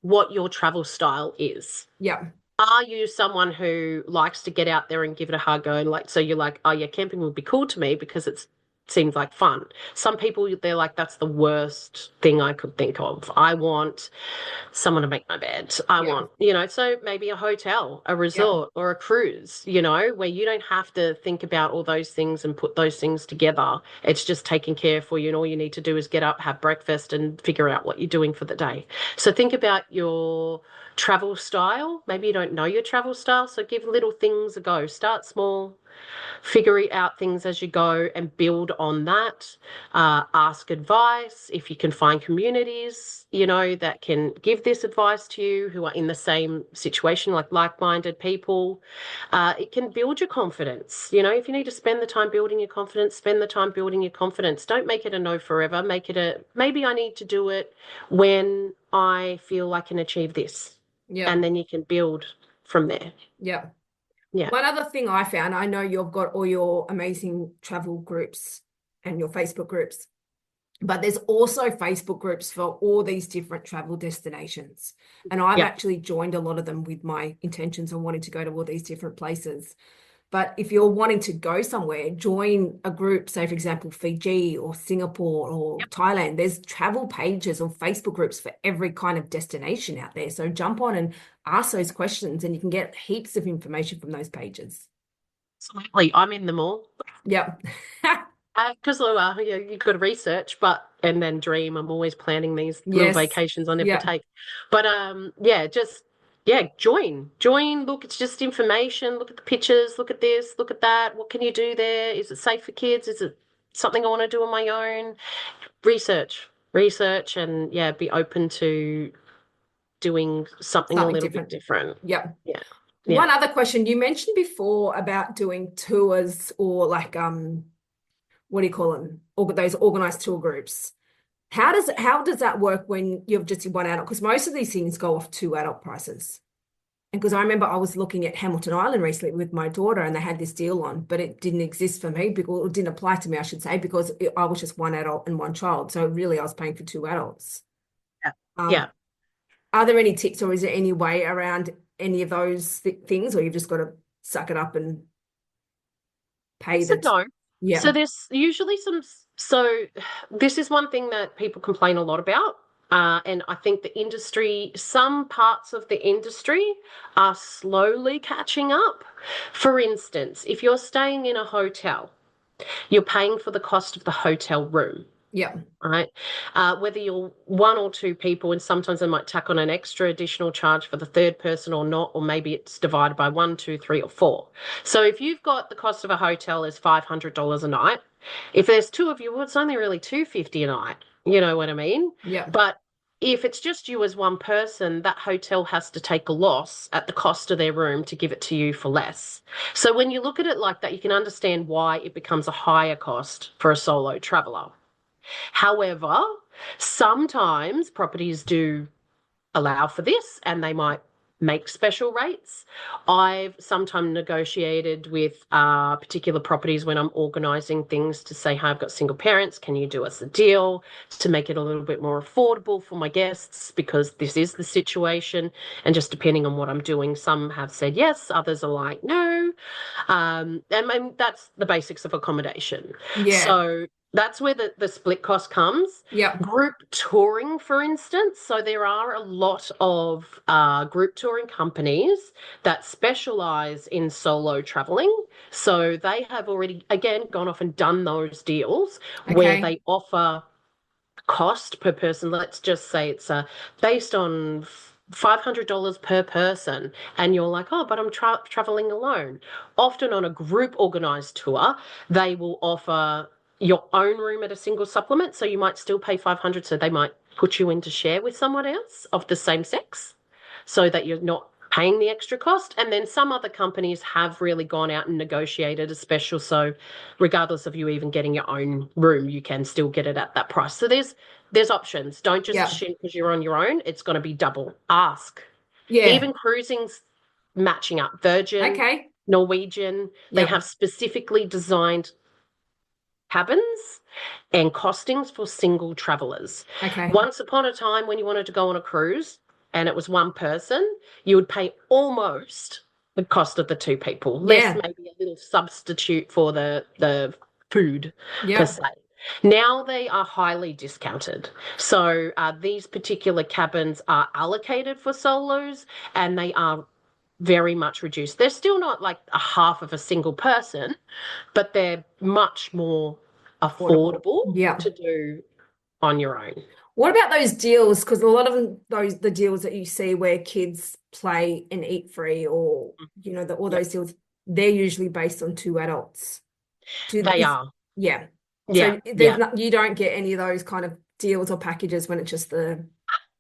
what your travel style is. yeah, Are you someone who likes to get out there and give it a hard go? And so you're like, oh yeah, camping would be cool to me because it seems like fun. Some people, they're like, that's the worst thing I could think of. I want someone to make my bed. I yeah, want, so maybe a hotel, a yeah, resort, or a cruise, where you don't have to think about all those things and put those things together. It's just taken care for you. And all you need to do is get up, have breakfast, and figure out what you're doing for the day. So think about your travel style. Maybe you don't know your travel style. So give little things a go. Start small, figure out things as you go and build on that. Ask advice if you can find communities, that can give this advice to you who are in the same situation, like-minded people. It can build your confidence. If you need to spend the time building your confidence, spend the time building your confidence. Don't make it a no forever. Make it maybe I need to do it when I feel I can achieve this. yeah, And then you can build from there. yeah. Yeah. One other thing I found, I know you've got all your amazing travel groups and your Facebook groups, but there's also Facebook groups for all these different travel destinations. And I've Yeah. actually joined a lot of them with my intentions of wanting to go to all these different places. But if you're wanting to go somewhere, join a group, say, for example, Fiji or Singapore or Thailand. There's travel pages or Facebook groups for every kind of destination out there. So jump on and ask those questions, and you can get heaps of information from those pages. Absolutely. I'm in them all. Yep. Because you've got to research, and then dream. I'm always planning these little Yes. vacations I never Yeah. take. But join. Look, it's just information. Look at the pictures. Look at this. Look at that. What can you do there? Is it safe for kids? Is it something I want to do on my own? Research, and be open to doing something a Something little bit different. different. Yep. Yeah, yeah, One other question. You mentioned before about doing tours or like what do you call them? Those organized tour groups. How does that work when you've just one adult? Because most of these things go off two adult prices. And because I remember I was looking at Hamilton Island recently with my daughter and they had this deal on, but it didn't exist for me because it didn't apply to me, I should say, because I was just one adult and one child. So really I was paying for two adults. yeah, Um, yeah. are there any tips or is there any way around any of those things, or you've just got to suck it up and pay So that? no. Yeah. So there's usually so this is one thing that people complain a lot about. And I think some parts of the industry are slowly catching up. For instance, if you're staying in a hotel, you're paying for the cost of the hotel room. Yeah. right? Whether you're one or two people, and sometimes they might tack on an extra additional charge for the third person or not, or maybe it's divided by one, two, three, or four. So if you've got the cost of a hotel is $500 a night, if there's two of you, well, it's only really $250 a night. You know what I mean? Yeah. But if it's just you as one person, that hotel has to take a loss at the cost of their room to give it to you for less. So when you look at it like that, you can understand why it becomes a higher cost for a solo traveler. However, sometimes properties do allow for this and they might make special rates. I've sometimes negotiated with particular properties when I'm organising things to say, hey, I've got single parents, can you do us a deal to make it a little bit more affordable for my guests because this is the situation. And just depending on what I'm doing, some have said yes, others are like, no. And that's the basics of accommodation. Yeah. So that's where the split cost comes. Yeah. Group touring, for instance. So there are a lot of group touring companies that specialize in solo traveling. So they have already, again, gone off and done those deals where Okay. they offer cost per person. Let's just say it's based on $500 per person, and you're like, oh, but I'm traveling alone. Often on a group organized tour, they will offer your own room at a single supplement, so you might still pay 500, so they might put you in to share with someone else of the same sex so that you're not paying the extra cost. And then some other companies have really gone out and negotiated a special, so regardless of you even getting your own room, you can still get it at that price. So there's options. Don't just Yeah. assume because you're on your own it's going to be double. Ask. Yeah. Even cruising's matching up. Virgin, Okay. Norwegian, they Yep. have specifically designed cabins and costings for single travelers. Okay. Once upon a time, when you wanted to go on a cruise and it was one person, you would pay almost the cost of the two people, less Yeah. maybe a little substitute for the food per Yep. se. Now they are highly discounted. So these particular cabins are allocated for solos and they are very much reduced. They're still not like a half of a single person, but they're much more Affordable. affordable Yeah. to do on your own. What about those deals? Because a lot of them, the deals that you see where kids play and eat free, or all Yep, those deals, they're usually based on two adults. they are. Yeah. Yeah, So there's yeah. not, you don't get any of those kind of deals or packages when it's just the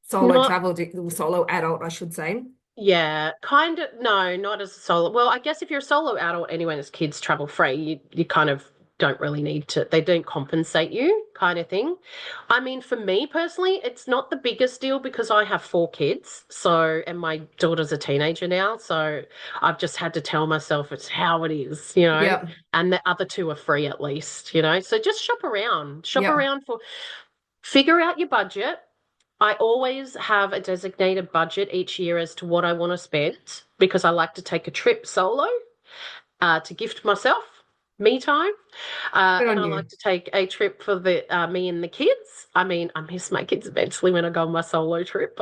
solo Not, travel, solo adult, I should say. yeah, kind of, no, not as a solo. Well, I guess if you're a solo adult anyway, and as kids travel free, you kind of don't really need to, they don't compensate you kind of thing. I mean, for me personally, it's not the biggest deal because I have four kids. So, and my daughter's a teenager now. So I've just had to tell myself it's how it is, Yeah. and the other two are free at least. So just shop Yeah. around figure out your budget. I always have a designated budget each year as to what I want to spend because I like to take a trip solo to gift myself me time. Good And on I you. like to take a trip for the me and the kids. I mean, I miss my kids immensely when I go on my solo trip,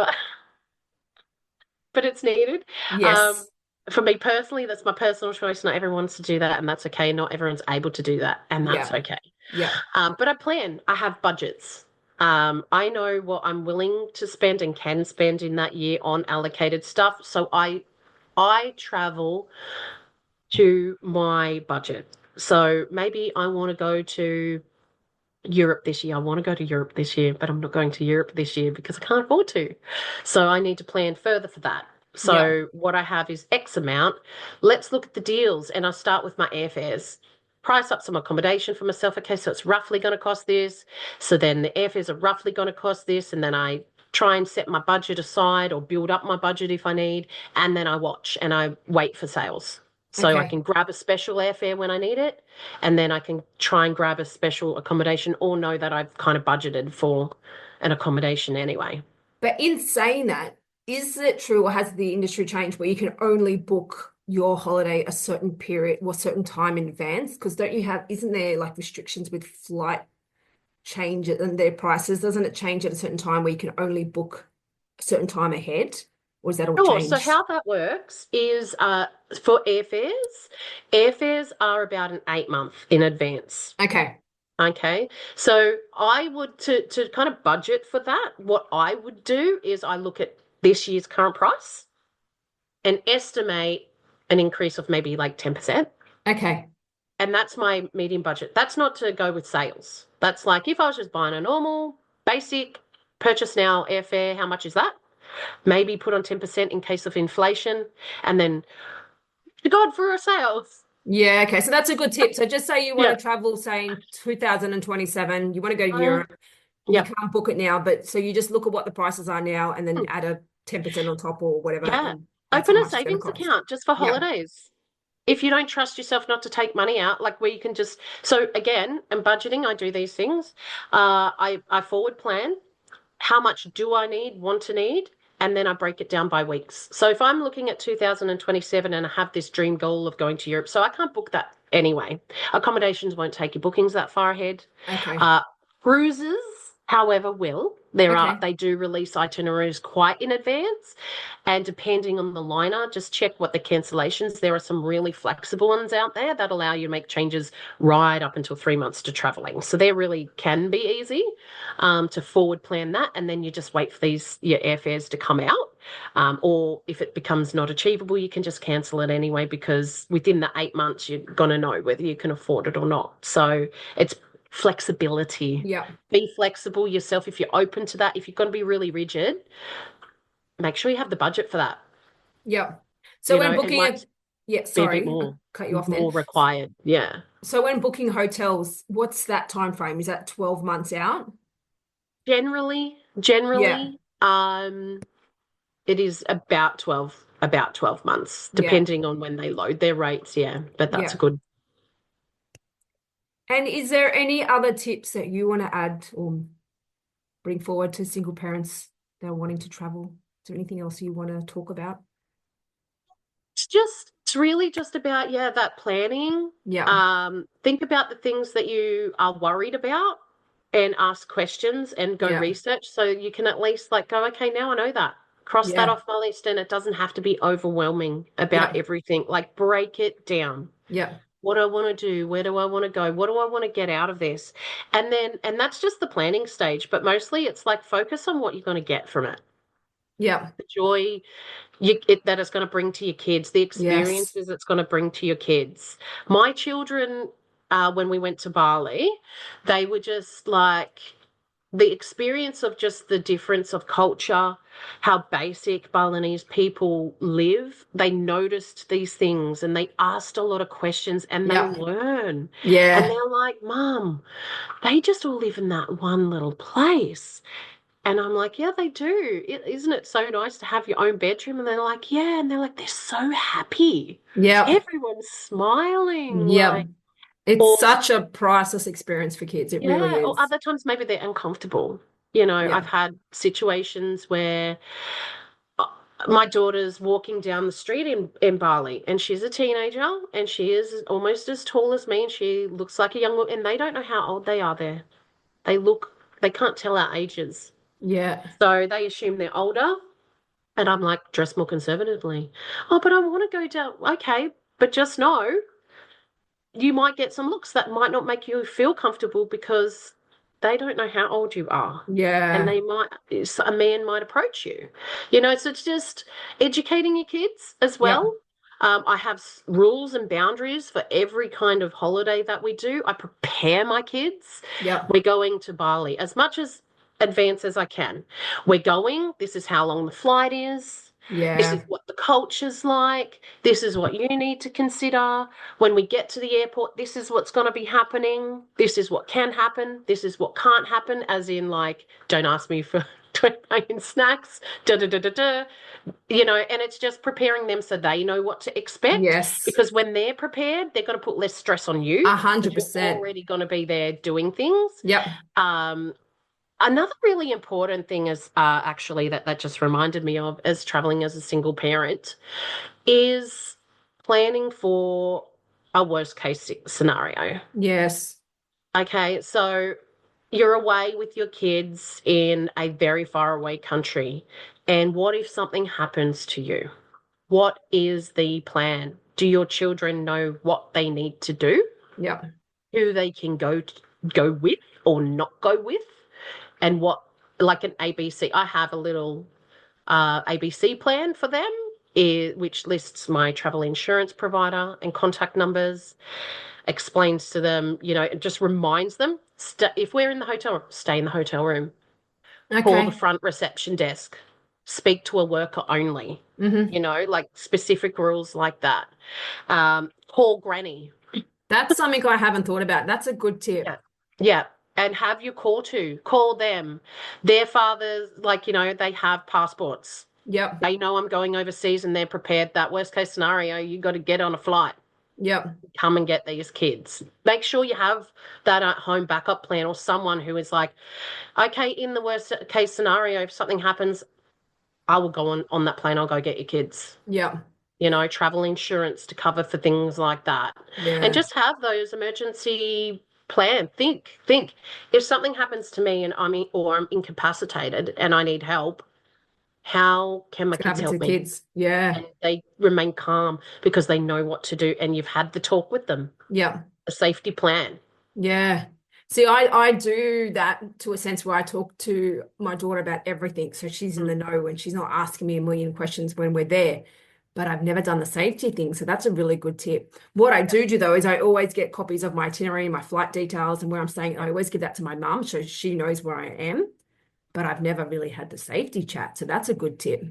but it's needed. Um, Yes. for me personally, that's my personal choice. Not everyone wants to do that, and that's okay. Not everyone's able to do that, and that's Yeah. okay. Yeah. But I have budgets. I know what I'm willing to spend and can spend in that year on allocated stuff. So I travel to my budget. So maybe I want to go to Europe this year. I want to go to Europe this year, but I'm not going to Europe this year because I can't afford to. So I need to plan further for that. Yeah. So what I have is X amount. Let's look at the deals, and I start with my airfares. Price up some accommodation for myself. Okay, so it's roughly going to cost this. So then the airfares are roughly going to cost this, and then I try and set my budget aside or build up my budget if I need, and then I watch and I wait for sales. So I Okay. can grab a special airfare when I need it, and then I can try and grab a special accommodation or know that I've kind of budgeted for an accommodation anyway. But in saying that, is it true or has the industry changed where you can only book your holiday a certain period or certain time in advance? Because don't you have, isn't there like restrictions with flight change and their prices? Doesn't it change at a certain time where you can only book a certain time ahead? Or is that all Sure. So changed? how that works is for airfares are about an 8 month in advance. Okay. Okay. So I would to kind of budget for that, what I would do is I look at this year's current price and estimate an increase of maybe like 10%. Okay. And that's my median budget. That's not to go with sales. That's like if I was just buying a normal, basic, purchase now airfare, how much is that? Maybe put on 10% in case of inflation, and then to God for a sales. Yeah, okay. So that's a good tip. So just say you want Yeah. to travel, say in 2027, you want to go to Mm, Europe, you yep. can't book it now, but so you just look at what the prices are now and then Mm, add a 10% on top or whatever, yeah. and that's Open how a much it's going to savings cost. account just for Yeah. holidays. If you don't trust yourself not to take money out, like where you can just, so again, in budgeting, I do these things. I forward plan. How much do I need, want to need? And then I break it down by weeks. So if I'm looking at 2027 and I have this dream goal of going to Europe, so I can't book that anyway. Accommodations won't take your bookings that far ahead. Okay. Uh, Cruises, however, will. Okay. They do release itineraries quite in advance. And depending on the liner, just check what the cancellations. There are some really flexible ones out there that allow you to make changes right up until 3 months to traveling. So they really can be easy to forward plan that. And then you just wait for these your airfares to come out. Or if it becomes not achievable, you can just cancel it anyway, because within the 8 months, you're going to know whether you can afford it or not. So it's flexibility. Yeah. Be flexible yourself if you're open to that. If you're going to be really rigid, make sure you have the budget for that. Yeah. So You when know, it booking might a, yeah, be a bit sorry, I more cut you off then. more required. Yeah. So when booking hotels, what's that time frame? Is that 12 months out? Generally, Yeah. it is about 12 months, Yeah. depending on when they load their rates. Yeah, but that's Yeah. good. And is there any other tips that you want to add or bring forward to single parents that are wanting to travel? Is there anything else you want to talk about? It's really just about, yeah, that planning. Yeah. Think about the things that you are worried about and ask questions and go Yeah. research so you can at least like go, okay, now I know that. Cross that Yeah. off my list, and it doesn't have to be overwhelming about Yeah. everything. Like break it down. Yeah. What do I want to do? Where do I want to go? What do I want to get out of this? And that's just the planning stage, but mostly it's like focus on what you're going to get from it. Yeah. The joy that it's going to bring to your kids, the Yes. experiences it's going to bring to your kids. My children, when we went to Bali, they were just like the experience of just the difference of culture, how basic Balinese people live. They noticed these things and they asked a lot of questions and they Yeah. learn. And Yeah. they're like, Mom, they just all live in that one little place. And I'm like, yeah, they do. Isn't it so nice to have your own bedroom? And they're like, yeah. And they're like, they're so happy. Yeah. Everyone's smiling. Yeah. Like, It's or such a priceless experience for kids. It really yeah, or is. other times maybe they're uncomfortable. You know, Yeah. I've had situations where uh, my daughter's walking down the street in Bali and she's a teenager and she is almost as tall as me and she looks like a young woman and they don't know how old they are there. They can't tell our ages. Yeah. So they assume they're older. And I'm like, dress more conservatively. Oh, but I want to go down. Okay, but just know you might get some looks that might not make you feel comfortable because they don't know how old you are. And Yeah. a man might approach you. You know, so it's just educating your kids as Yeah. well. I have rules and boundaries for every kind of holiday that we do. I prepare my kids. Yeah. We're going to Bali as much as advance as I can. We're going. This is how long the flight is. This is Yeah. what the culture's like. This is what you need to consider. When we get to the airport, this is what's going to be happening. This is what can happen. This is what can't happen, as in, like, don't ask me for 20 million snacks, da da da da da. You know, and it's just preparing them so they know what to expect. Yes. Because when they're prepared, they're going to put less stress on you A hundred because you're percent. already going to be there doing things. Yep. Um, Another really important thing is actually that just reminded me of as traveling as a single parent is planning for a worst case scenario. Yes. Okay, so you're away with your kids in a very far away country, and what if something happens to you? What is the plan? Do your children know what they need to do? Yep. Who they can go go with or not go with, and what, like an ABC. I have a little ABC plan for them, which lists my travel insurance provider and contact numbers, explains to them, it just reminds them, if we're in the hotel, stay in the hotel room, call the Okay. front reception desk, speak to a worker only, Mm-hmm. like specific rules like that. Call granny. That's something I haven't thought about. That's a good tip. Yeah. Yeah. And have your call them. Their fathers, they have passports. Yep. They know I'm going overseas and they're prepared that worst case scenario, you got to get on a flight, Yep. come and get these kids. Make sure you have that at home backup plan, or someone who is like, okay, in the worst case scenario, if something happens, I will go on that plane. I'll go get your kids. Yep. Travel insurance to cover for things like that. And Yeah. just have those emergency plan. Think if something happens to me and I'm incapacitated and I need help, how can my It's gonna kids happen to help me? kids. Yeah. And they remain calm because they know what to do, and you've had the talk with them, Yep. a safety plan. Yeah. See, I do that to a sense where I talk to my daughter about everything. So she's in the know and she's not asking me a million questions when we're there. But I've never done the safety thing. So that's a really good tip. What I do though is I always get copies of my itinerary, my flight details, and where I'm staying. I always give that to my mum so she knows where I am. But I've never really had the safety chat. So that's a good tip.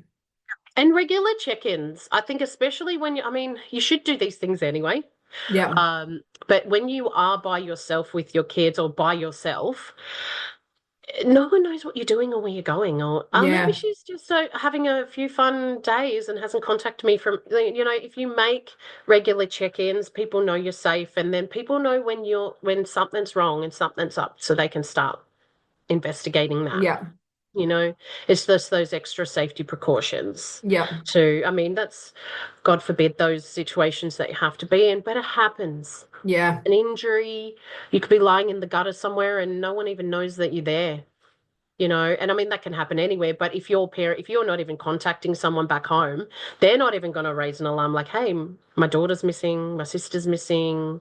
And regular check-ins. I think especially when you should do these things anyway. Yeah. But when you are by yourself with your kids or by yourself, no one knows what you're doing or where you're going, or maybe Yeah. she's just having a few fun days and hasn't contacted me from, if you make regular check-ins, people know you're safe, and then people know when something's wrong and something's up, so they can start investigating that. Yeah. It's just those extra safety precautions Yeah. that's, God forbid, those situations that you have to be in, but it happens. Yeah. An injury, you could be lying in the gutter somewhere and no one even knows that you're there, and that can happen anywhere. But if you're not even contacting someone back home, they're not even going to raise an alarm like, hey, my daughter's missing, my sister's missing.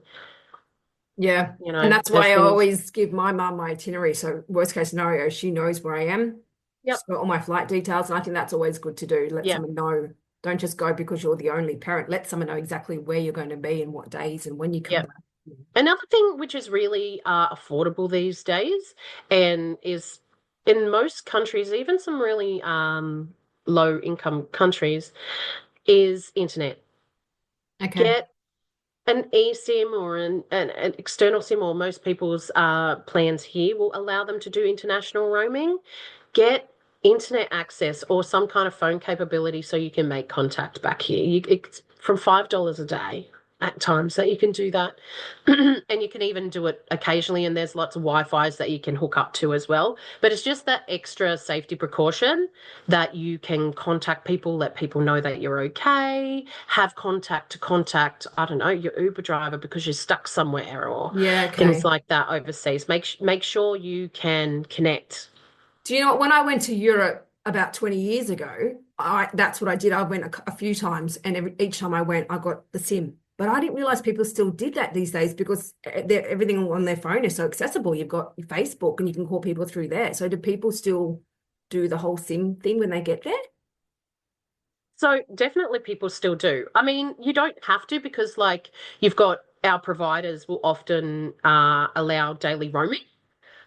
Yeah. And that's there's why I things. always give my mum my itinerary. So worst case scenario, she knows where I am. Yep. She's got all my flight details. And I think that's always good to do. Let Yeah. someone know. Don't just go because you're the only parent. Let someone know exactly where you're going to be and what days and when you come Yep. back. Another thing which is really affordable these days, and is in most countries, even some really low income countries, is internet. Okay. Get an eSIM or an external SIM, or most people's plans here will allow them to do international roaming. Get internet access or some kind of phone capability so you can make contact back here. It's from $5 a day at times that you can do that. And you can even do it occasionally, and there's lots of Wi-Fi's that you can hook up to as well. But it's just that extra safety precaution that you can contact people, let people know that you're okay, have contact, I don't know, your Uber driver because you're stuck somewhere, or things like that overseas. Make sure you can connect. Do you know what? When I went to Europe about 20 years ago, that's what I did. I went a few times, and each time I went, I got the SIM. But I didn't realize people still did that these days because everything on their phone is so accessible. You've got your Facebook and you can call people through there. So do people still do the whole SIM thing when they get there? So definitely people still do. You don't have to, because you've got our providers will often allow daily roaming.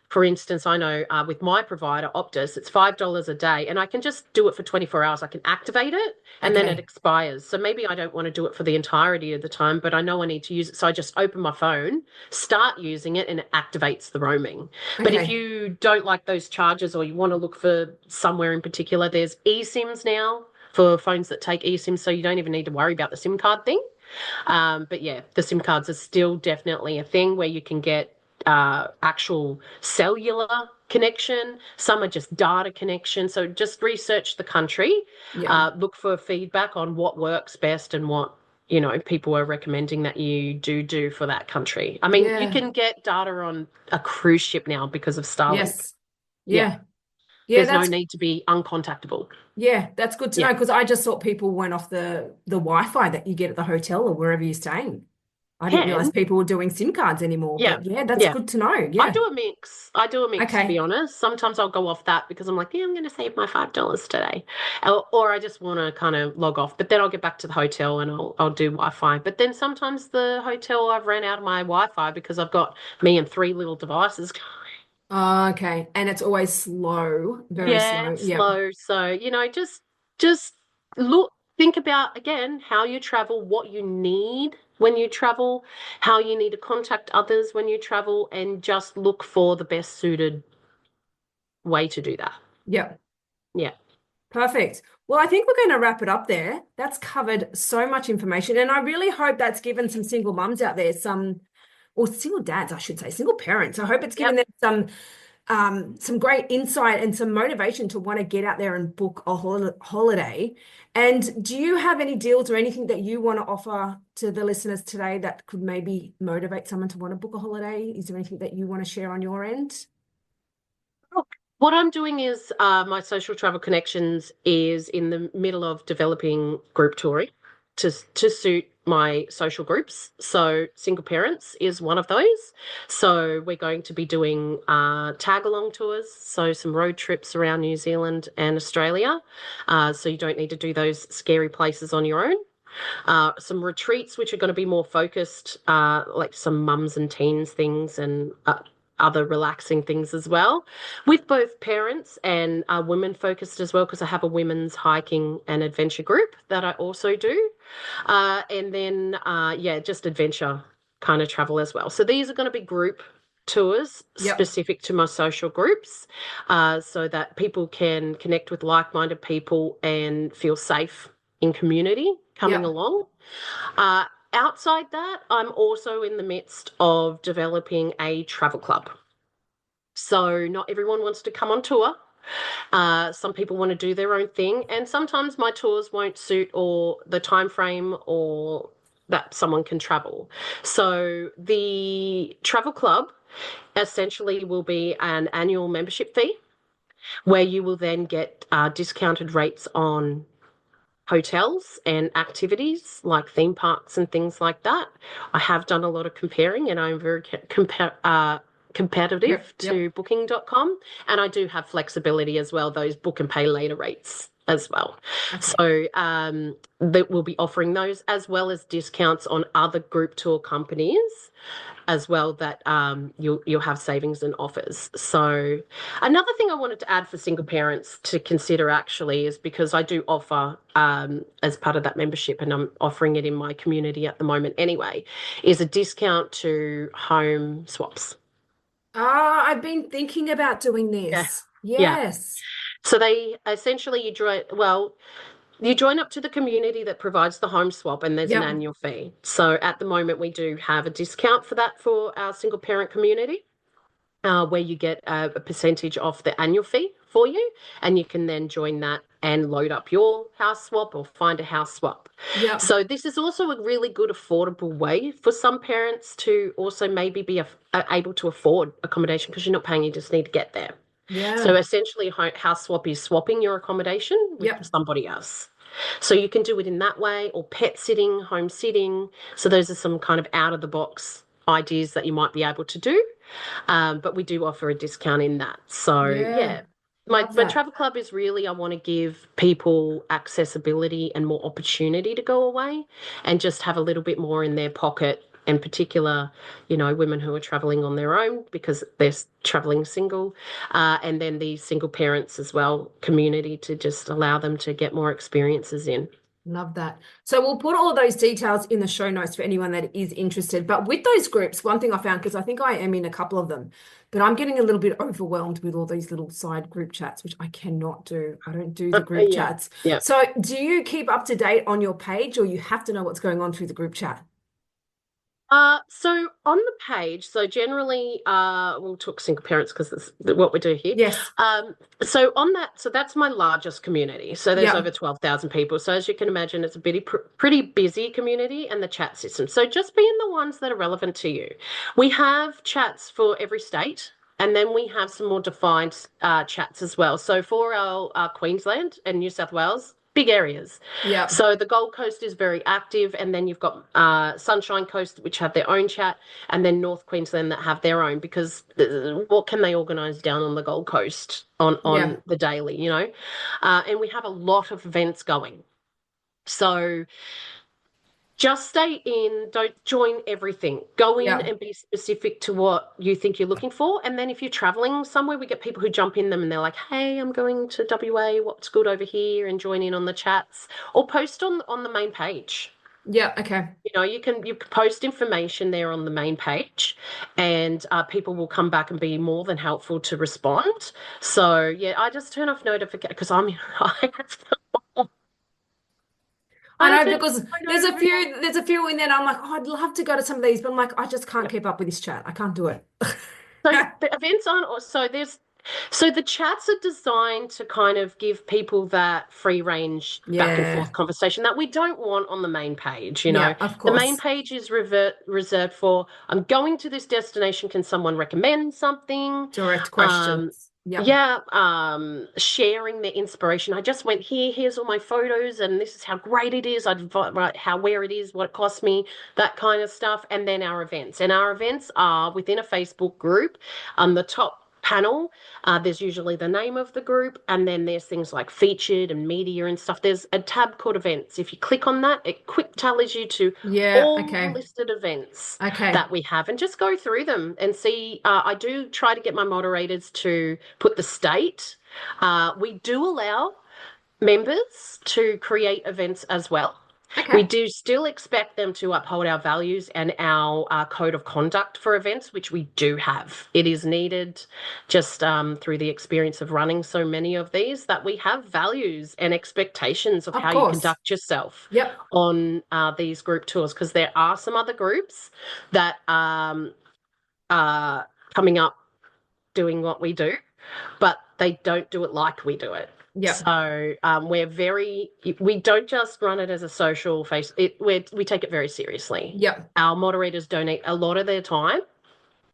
For instance, I know with my provider, Optus, it's $5 a day, and I can just do it for 24 hours. I can activate it, and then it expires. So maybe I don't want to do it for the entirety of the time, but I know I need to use it. So I just open my phone, start using it, and it activates the roaming. But if you don't like those charges, or you want to look for somewhere in particular, there's eSIMs now for phones that take eSIMs, so you don't even need to worry about the SIM card thing. But yeah, the SIM cards are still definitely a thing where you can get actual cellular connection. Some are just data connection. So just research the country, look for feedback on what works best and what people are recommending that you do for that country. You can get data on a cruise ship now because of Starlink. Yes. Yeah. There's no need to be uncontactable. Yeah, that's good to know, because I just thought people went off the Wi-Fi that you get at the hotel or wherever you're staying. I didn't realize can. people were doing SIM cards anymore, Yeah. but yeah, that's Yeah. good to know. I Yeah. do a mix. I do a mix, to be Okay. honest. Sometimes I'll go off that because I'm like, yeah, I'm going to save my $5 today, or I just want to kind of log off. But then I'll get back to the hotel and I'll do Wi-Fi. But then sometimes the hotel I've ran out of my Wi-Fi because I've got me and three little devices. Okay. And it's always slow, very Yeah, slow. Yep. slow. So, just look, think about again how you travel, what you need when you travel, how you need to contact others when you travel, and just look for the best suited way to do that. Yep. Yeah. Perfect. Well, I think we're going to wrap it up there. That's covered so much information. And I really hope that's given some single mums out there or single dads, I should say, single parents. I hope it's given Yep. them some great insight and some motivation to want to get out there and book a holiday. And do you have any deals or anything that you want to offer to the listeners today that could maybe motivate someone to want to book a holiday? Is there anything that you want to share on your end? Look, what I'm doing is my social travel connections is in the middle of developing group touring to suit my social groups. So single parents is one of those. So we're going to be doing tag along tours, so some road trips around New Zealand and Australia. So you don't need to do those scary places on your own. Some retreats, which are going to be more focused, like some mums and teens things and other relaxing things as well, with both parents and women focused as well, because I have a women's hiking and adventure group that I also do. And then, yeah, just adventure kind of travel as well. So these are going to be group tours Yep. specific to my social groups, so that people can connect with like-minded people and feel safe in community coming Yep. along. Uh, Outside that, I'm also in the midst of developing a travel club. So not everyone wants to come on tour. Some people want to do their own thing, and sometimes my tours won't suit or the time frame or that someone can travel. So the travel club essentially will be an annual membership fee where you will then get discounted rates on hotels and activities like theme parks and things like that. I have done a lot of comparing and I'm very Yep. competitive Yep. to booking.com, and I do have flexibility as well, those book and pay later rates as well. Okay. So that we'll be offering those as well as discounts on other group tour companies as well, that you'll have savings and offers. So another thing I wanted to add for single parents to consider actually is, because I do offer as part of that membership, and I'm offering it in my community at the moment anyway, is a discount to home swaps. I've been thinking about doing Yeah. this. Yeah. Yes. So they essentially you join up to the community that provides the home swap, and there's an Yep. annual fee. So at the moment we do have a discount for that for our single parent community. Where you get a percentage off the annual fee for you, and you can then join that and load up your house swap or find a house swap. Yep. So this is also a really good affordable way for some parents to also maybe be able to afford accommodation, because you're not paying, you just need to get there. So Yeah. essentially, house swap is swapping your accommodation with Yep. somebody else. So you can do it in that way, or pet sitting, home sitting. So those are some kind of out of the box ideas that you might be able to do. But we do offer a discount in that. So Yeah. yeah, Love my that. travel club is really, I want to give people accessibility and more opportunity to go away and just have a little bit more in their pocket. In particular, women who are traveling on their own because they're traveling single, and then the single parents as well, community, to just allow them to get more experiences in. Love that. So we'll put all those details in the show notes for anyone that is interested. But with those groups, one thing I found, because I think I am in a couple of them, but I'm getting a little bit overwhelmed with all these little side group chats, which I cannot do. I don't do the group Yeah, chats. yeah. So do you keep up to date on your page, or you have to know what's going on through the group chat? So on the page, so generally, we'll talk single parents because that's what we do here. Yes. So on that, so that's my largest community. So there's Yeah. over 12,000 people. So as you can imagine, it's a pretty busy community, and the chat system. So just be in the ones that are relevant to you. We have chats for every state. And then we have some more defined chats as well. So for our Queensland and New South Wales, big areas. Yeah. So the Gold Coast is very active, and then you've got Sunshine Coast, which have their own chat, and then North Queensland that have their own, because what can they organise down on the Gold Coast on the daily, you know? And we have a lot of events going. So just stay in, don't join everything. Go in and be specific to what you think you're looking for. And then if you're traveling somewhere, we get people who jump in them and they're like, hey, I'm going to WA, what's good over here? And join in on the chats, or post on the main page. Yeah, okay. You know, you can post information there on the main page, and people will come back and be more than helpful to respond. So, yeah, I just turn off notifications because I know, because there's a few in there. I'm like, oh, I'd love to go to some of these, but I'm like, I just can't keep up with this chat. I can't do it. So the events aren't also so the chats are designed to kind of give people that free range back and forth conversation that we don't want on the main page, you know. Yeah, of course. The main page is reserved for, I'm going to this destination, can someone recommend something? Direct questions. Sharing their inspiration. I just went here, here's all my photos, and this is how great it is. I'd write where it is, what it cost me, that kind of stuff. And then our events. And our events are within a Facebook group. On the top panel, there's usually the name of the group, and then there's things like featured and media and stuff. There's a tab called events. If you click on that, it quick tells you to all the listed events that we have, and just go through them and see. I do try to get my moderators to put the state. We do allow members to create events as well. Okay. We do still expect them to uphold our values and our code of conduct for events, which we do have. It is needed just through the experience of running so many of these, that we have values and expectations of how you conduct yourself on these group tours, because there are some other groups that are coming up doing what we do, but they don't do it like we do it. Yeah. So we don't just run it as a social we take it very seriously. Yeah. Our moderators donate a lot of their time.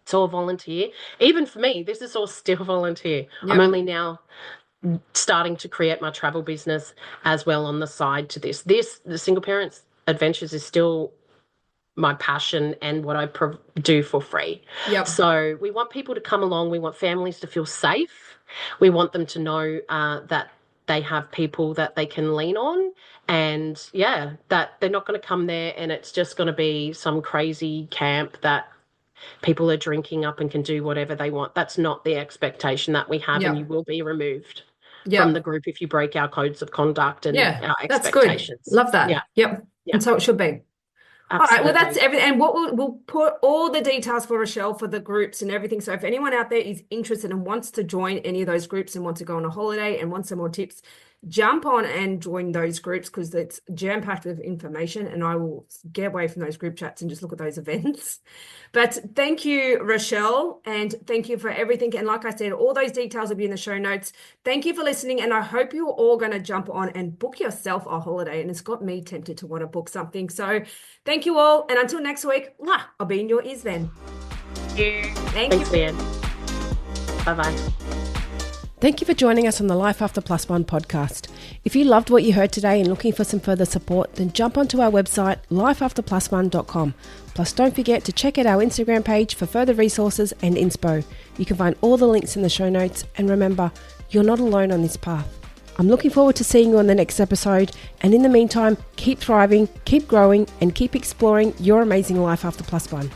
It's all volunteer. Even for me, this is all still volunteer. Yep. I'm only now starting to create my travel business as well on the side to this. The Single Parents Adventures is still my passion and what I do for free. Yep. So we want people to come along. We want families to feel safe. We want them to know that they have people that they can lean on, and that they're not going to come there and it's just going to be some crazy camp that people are drinking up and can do whatever they want. That's not the expectation that we have, and you will be removed from the group if you break our codes of conduct and our expectations. That's good. Love that. Yep. And so it should be. Absolutely. All right, well, that's everything. And we'll put all the details for Richelle for the groups and everything. So if anyone out there is interested and wants to join any of those groups and wants to go on a holiday and wants some more tips, jump on and join those groups, because it's jam-packed with information, and I will get away from those group chats and just look at those events. But thank you, Richelle, and thank you for everything. And like I said, all those details will be in the show notes. Thank you for listening, and I hope you're all going to jump on and book yourself a holiday, and it's got me tempted to want to book something. So thank you all, and until next week, I'll be in your ears then. Thank you. Thanks, Leanne. Bye-bye. Thank you for joining us on the Life After Plus One podcast. If you loved what you heard today and looking for some further support, then jump onto our website, lifeafterplusone.com. Plus, don't forget to check out our Instagram page for further resources and inspo. You can find all the links in the show notes. And remember, you're not alone on this path. I'm looking forward to seeing you on the next episode. And in the meantime, keep thriving, keep growing, and keep exploring your amazing life after Plus One.